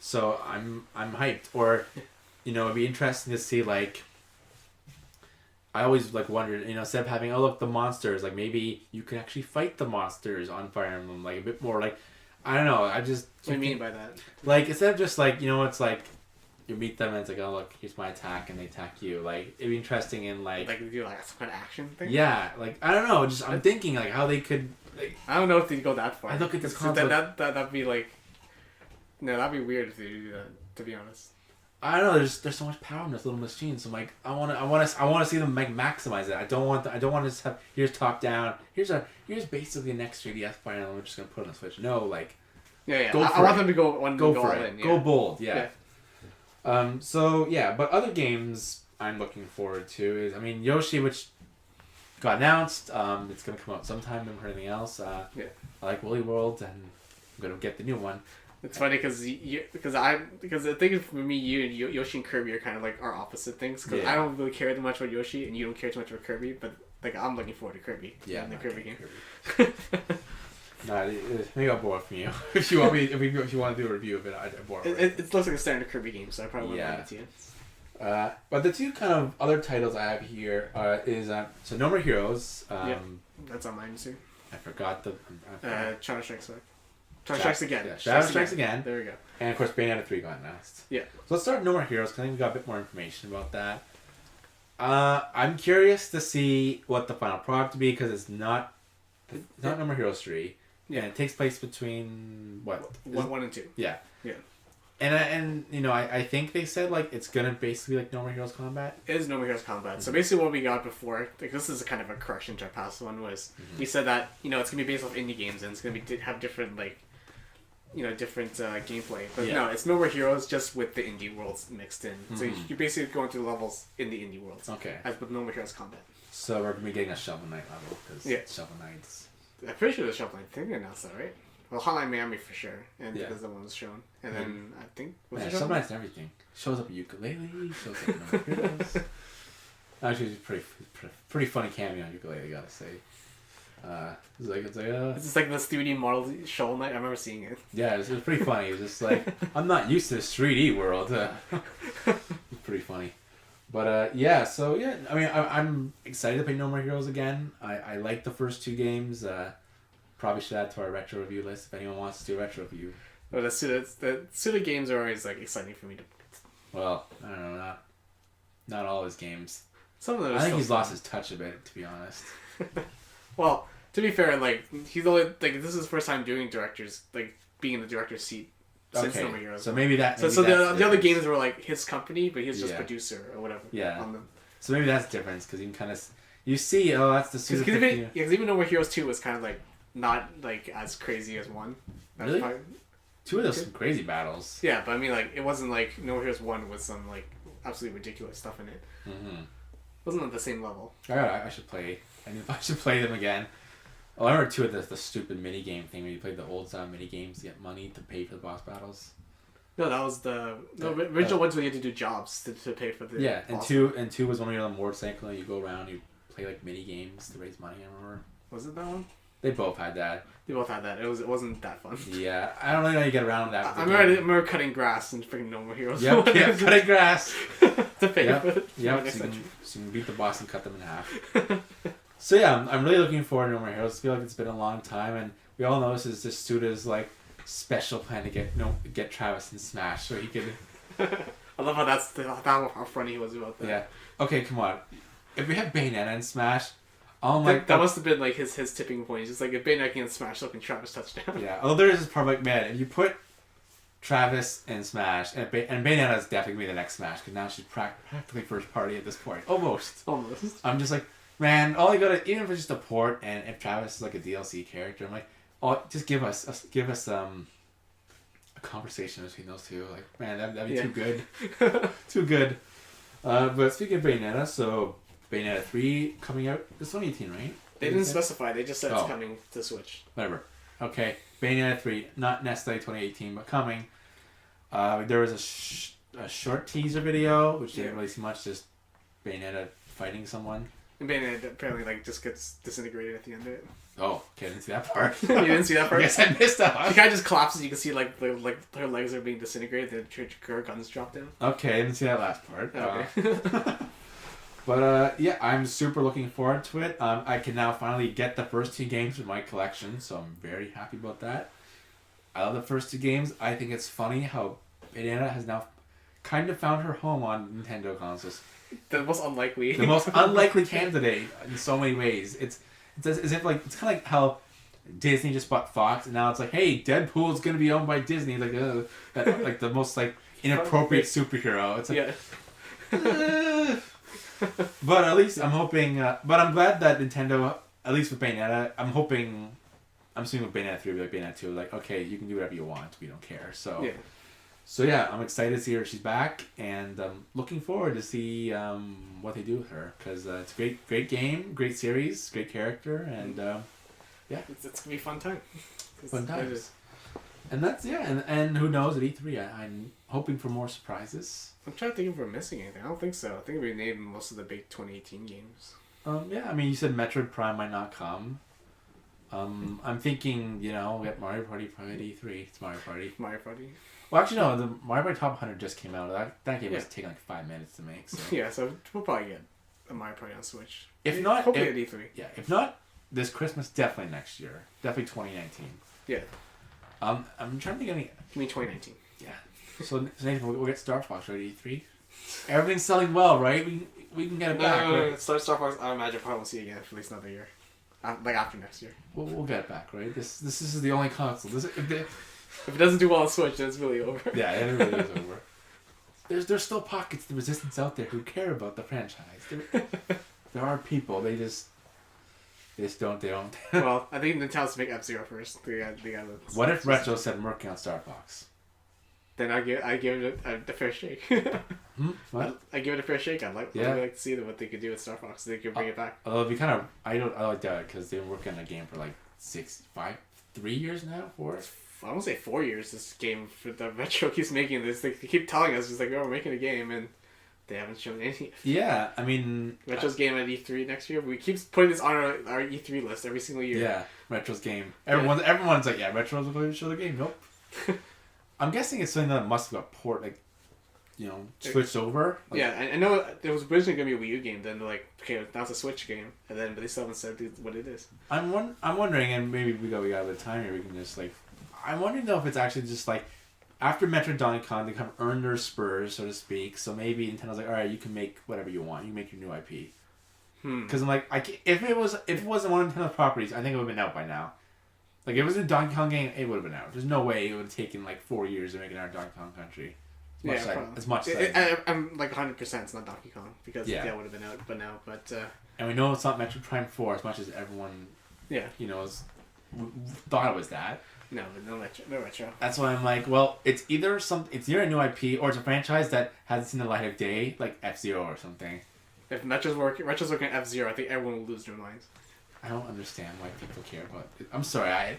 So I'm hyped. Or, it'd be interesting to see like. I always like wondered, instead of having the monsters, like maybe you could actually fight the monsters on Fire Emblem like a bit more. Like, I don't know. I just. What do you mean by that? Like, instead of just like it's like. You meet them and it's like, oh look, here's my attack, and they attack you. Like, it'd be interesting in like we do like some kind of action thing. Yeah, like I don't know. Just I'm thinking like how they could. Like, I don't know if they'd go that far. I look at this console. That'd be like. No, that'd be weird if they do that. To be honest. I don't know. There's so much power in this little machine. So I'm like, I want to see them like maximize it. I don't want to just have here's top down. Here's basically the next 3DS Fire Emblem. We're just gonna put on the Switch. No, like. Yeah. I want them to go for it. In, yeah. Go bold. Yeah. But other games I'm looking forward to is, Yoshi, which got announced. It's going to come out sometime. I haven't heard anything else. I like Woolly World, and I'm going to get the new one. It's funny because I think for me, you and Yoshi and Kirby are kind of like our opposite things. Because I don't really care that much about Yoshi, and you don't care too much about Kirby. But like I'm looking forward to Kirby. Yeah, the Kirby game. Kirby. Maybe I'll borrow it from you if you want me. If you want to do a review of it, I'd borrow it. It looks like a standard Kirby game, so I probably wouldn't bring it to you. But the two kind of other titles I have here is so No More Heroes. That's on mine too. I forgot the. Shadow Strikes Back. Shadow Strikes Again. Yeah, Shadow Strikes Again. There we go. And of course, Bayonetta 3 got announced. Yeah. So let's start with No More Heroes, because I think we got a bit more information about that. I'm curious to see what the final product will be, because it's not No More Heroes 3. Yeah. And it takes place between what? 1 and 2. Yeah. Yeah. And I think they said like it's gonna basically like No More Heroes Combat. It is No More Heroes Combat. Mm-hmm. So basically, what we got before, like this is a kind of a correction to our past one, was we said that it's gonna be based off indie games and it's gonna have different like different gameplay. But no, it's No More Heroes just with the indie worlds mixed in. So you're basically going through levels in the indie worlds. Okay. As with No More Heroes combat. So we're gonna be getting a Shovel Knight level because Shovel Knight's. I'm pretty sure the Shovel Knight thing announced that, right? Well, Hotline Miami for sure, and because the one was shown, and then I think Shovel Knight's and everything. Shows up a ukulele. Shows up No More Heroes. Actually, it's pretty funny cameo on ukulele, I gotta say. It's just like this 3D model Shovel Knight. I remember seeing it. Yeah, it was pretty funny. It was just like, I'm not used to this 3D world. It's pretty funny. But so I mean, I'm excited to play No More Heroes again. I like the first two games. Probably should add to our retro review list if anyone wants to do a retro review. Well, the Suda games are always like exciting for me to. Well, I don't know, not all his games. Some of them. I think he's lost his touch a bit, to be honest. Well, to be fair, like he's only like this is his first time doing directors, like being in the director's seat since No More Heroes. So maybe that. So the other games were like his company, but he's just producer or whatever. Yeah. On them. So maybe that's the difference because you can kind of see that's the Suda. Because even No More Heroes 2 was kind of like not like as crazy as 1. Really? Two of those some crazy battles. Yeah, but I mean, like, it wasn't like No More Heroes 1 with some, like, absolutely ridiculous stuff in it. Mm-hmm. It wasn't at the same level. I should play. I should play them again. Oh, I remember 2 of the stupid mini game thing where you played the old style mini games to get money to pay for the boss battles. No, that was the original ones where you had to do jobs to pay for the boss and two was when you're on a motorcycle and you go around, you play like mini games to raise money. I remember. Was it that one? They both had that. They both had that. It wasn't that fun. Yeah, I don't really know how you get around that. I remember cutting grass and freaking No More Heroes. Yep, cutting grass. To pay for it. Yep, so you can beat the boss and cut them in half. So yeah, I'm really looking forward to No More Heroes. I feel like it's been a long time, and we all know this is just Suda's like special plan to get Travis in Smash, so he could. I love how funny he was about that. Yeah. Okay, come on. If we have Bayonetta in Smash. That must have been like his tipping point. He's just like if Bayonetta can smash, so can Travis touchdown. Yeah. Although there is this part like, man, if you put Travis in Smash, and Bayonetta is definitely gonna be the next Smash because now she's practically first party at this point. Almost. I'm just like, man, all you gotta even if it's just a port, and if Travis is like a DLC character, I'm like, just give us a conversation between those two. Like, man, that'd be too good, too good. But speaking of Bayonetta, so. Bayonetta 3 coming out this 2018, right? They didn't specify. They just said it's coming to Switch. Whatever. Okay. Bayonetta 3, not necessarily 2018, but coming. There was a short teaser video, which didn't really see much, just Bayonetta fighting someone. And Bayonetta apparently like just gets disintegrated at the end of it. Oh, okay, I didn't see that part. You didn't see that part? Yes, I missed that part. She kind of just collapses. You can see like her legs are being disintegrated. Then her guns drop down. Okay, I didn't see that last part. Okay. But I'm super looking forward to it. I can now finally get the first 2 games in my collection, so I'm very happy about that. I love the first 2 games. I think it's funny how Bayonetta has now kind of found her home on Nintendo consoles. The most unlikely candidate in so many ways. It's as if like it's kind of like how Disney just bought Fox, and now it's like, hey, Deadpool's gonna be owned by Disney. Like like the most like inappropriate superhero. It's like. Yeah. But at least I'm hoping. But I'm glad that Nintendo, at least with Bayonetta, I'm assuming with Bayonetta 3, like Bayonetta 2, like okay, you can do whatever you want. We don't care. So yeah, I'm excited to see her. She's back, and looking forward to see what they do with her because it's a great game, great series, great character, and it's gonna be a fun time. Fun times. And that's and who knows at E3? I'm hoping for more surprises. I'm trying to think if we're missing anything. I don't think so. I think we named most of the big 2018 games. I mean, you said Metroid Prime might not come. I'm thinking, we got Mario Party probably at E3. It's Mario Party. Mario Party. Well, actually, no. The Mario Party Top 100 just came out. That game was taking like 5 minutes to make. So. Yeah, so we'll probably get a Mario Party on Switch. If not, hopefully at E3. Yeah, if not this Christmas, definitely next year. Definitely 2019. Yeah. I'm trying to think of any. You mean 2019? Yeah. So Nathan, we'll get Star Fox right at E3. Everything's selling well, right? We can get it back. Right? Star Fox, I imagine probably won't see it again for at least another year. Like after next year. We'll get it back, right? This is the only console. If it doesn't do well on Switch, then it's really over. Yeah, it really is over. There's still pockets of the resistance out there who care about the franchise. There are people. They They just don't. They don't. Well, I think Nintendo's to make F-Zero first. They got What if Retro said I'm working on Star Fox? Then I give it a fair shake. What? I give it a fair shake. I'd like to see what they could do with Star Fox. They could bring it back. Although it'd be kind of, I like that because they've been working on a game for like 3 years now, 4. I won't say 4 years. This game for the Retro keeps making this. They keep telling us just like, oh, we're making a game, and they haven't shown any. Yeah, I mean, Retro's game at E3 next year. We keep putting this on our E3 list every single year. Yeah, Retro's game. Everyone's like, yeah, Retro's going to show the game. Nope. I'm guessing it's something that must have got switched over. Like, yeah, I know it was originally going to be a Wii U game. Then they're like, okay, now it's a Switch game, but they still haven't said what it is. I'm wondering, and maybe we got a bit of time here. We can just like, I'm wondering though if it's actually just like after Metroid Donkey Kong, they kind of earned their spurs, so to speak. So maybe Nintendo's like, all right, you can make whatever you want. You can make your new IP. Because I'm like, if it wasn't one of Nintendo's properties, I think it would have been out by now. Like, if it was a Donkey Kong game, it would have been out. There's no way it would have taken, like, 4 years to make another Donkey Kong Country. As much as I'm, like, 100% it's not Donkey Kong, because it would have been out by now, but... And we know it's not Metroid Prime 4, as much as everyone, thought it was that. No, but no retro. That's why I'm like, well, it's either a new IP, or it's a franchise that hasn't seen the light of day, like F-Zero or something. If Retro's working at F-Zero, I think everyone will lose their minds. I don't understand why people care about it. I'm sorry,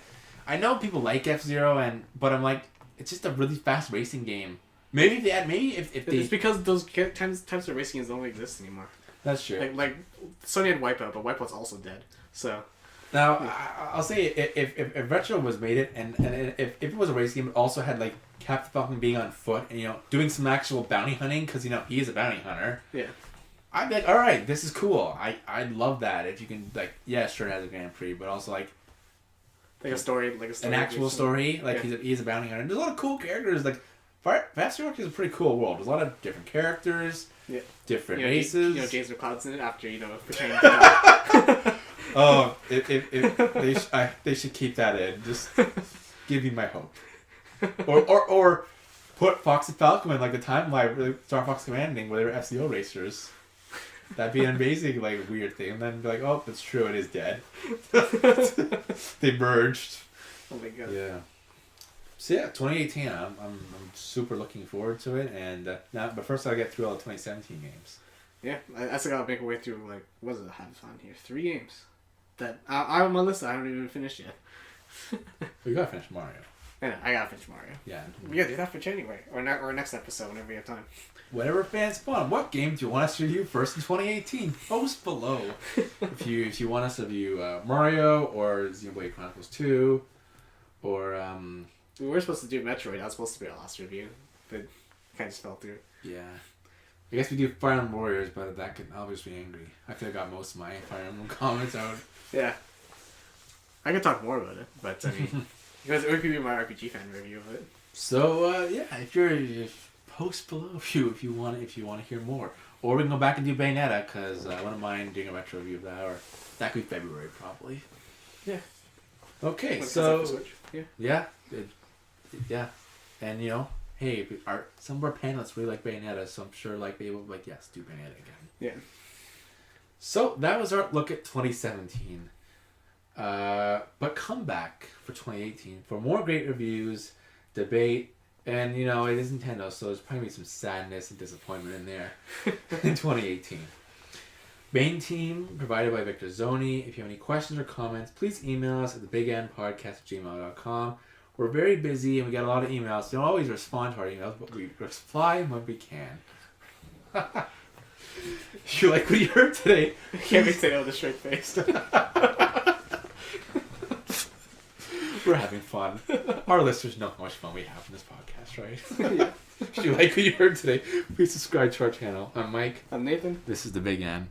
I know people like F-Zero, but I'm like, it's just a really fast racing game. Maybe if they... It's because those types of racing games don't exist anymore. That's true. Like Sony had Wipeout, but Wipeout's also dead. So... Now, I'll say, if Retro was made it, and if it was a racing game, it also had, like, Captain Falcon being on foot, and, doing some actual bounty hunting, because, he is a bounty hunter. Yeah. I'd be like, all right, this is cool. I'd love that if you can, like, yeah, sure it has a Grand Prix, but also, like a story. An actual story. Like, he's a bounty hunter. There's a lot of cool characters. Like, F-Zero is a pretty cool world. There's a lot of different characters, different races. Jason McCloud's in it after, pretending to die. Oh, they should keep that in. Just give me my hope. Or put Fox and Falcon in, like, the timeline, Star Fox Commanding, where they were FCO racers. That'd be an amazing, like, weird thing. And then be like, oh, it's true, it is dead. They merged. Oh my god. Yeah. So yeah, 2018. I'm super looking forward to it, and but first I'll get through all the 2017 games. Yeah, I still gotta make a way through, like, what is it I have on here? 3 games that I'm on my list. I haven't even finished yet. We gotta finish Mario. Yeah, I gotta finish Mario. Yeah. We gotta do that for January or next episode whenever we have time. Whatever fans want. What game do you want us to review first in 2018? Post below. if you want us to review Mario or Xenoblade Chronicles 2 or we were supposed to do Metroid. That was supposed to be our last review, but kind of just fell through. Yeah. I guess we do Fire Emblem Warriors, but that could obviously be angry. I could have got most of my Fire Emblem comments out. Yeah. I could talk more about it, but I mean, because it could be my RPG fan review of it. So yeah, if post below if you want to hear more, or we can go back and do Bayonetta because I wouldn't mind doing a retro review of that, or that could be February probably. Yeah. Okay, when so yeah, and hey, some of our panelists really like Bayonetta, so I'm sure like they will be like, yes, do Bayonetta again. Yeah. So that was our look at 2017. But come back for 2018 for more great reviews, debate, and it is Nintendo, so there's probably some sadness and disappointment in there in 2018. Main team provided by Victor Zoni. If you have any questions or comments, please email us at thebigndpodcast@gmail.com. We're very busy and we get a lot of emails. We don't always respond to our emails, but we reply when we can. You like what you heard today? I can't wait to say that with a straight face. We're having fun. Our listeners know how much fun we have in this podcast, right? Yeah. If you like what you heard today, please subscribe to our channel. I'm Mike. I'm Nathan. This is The Big N.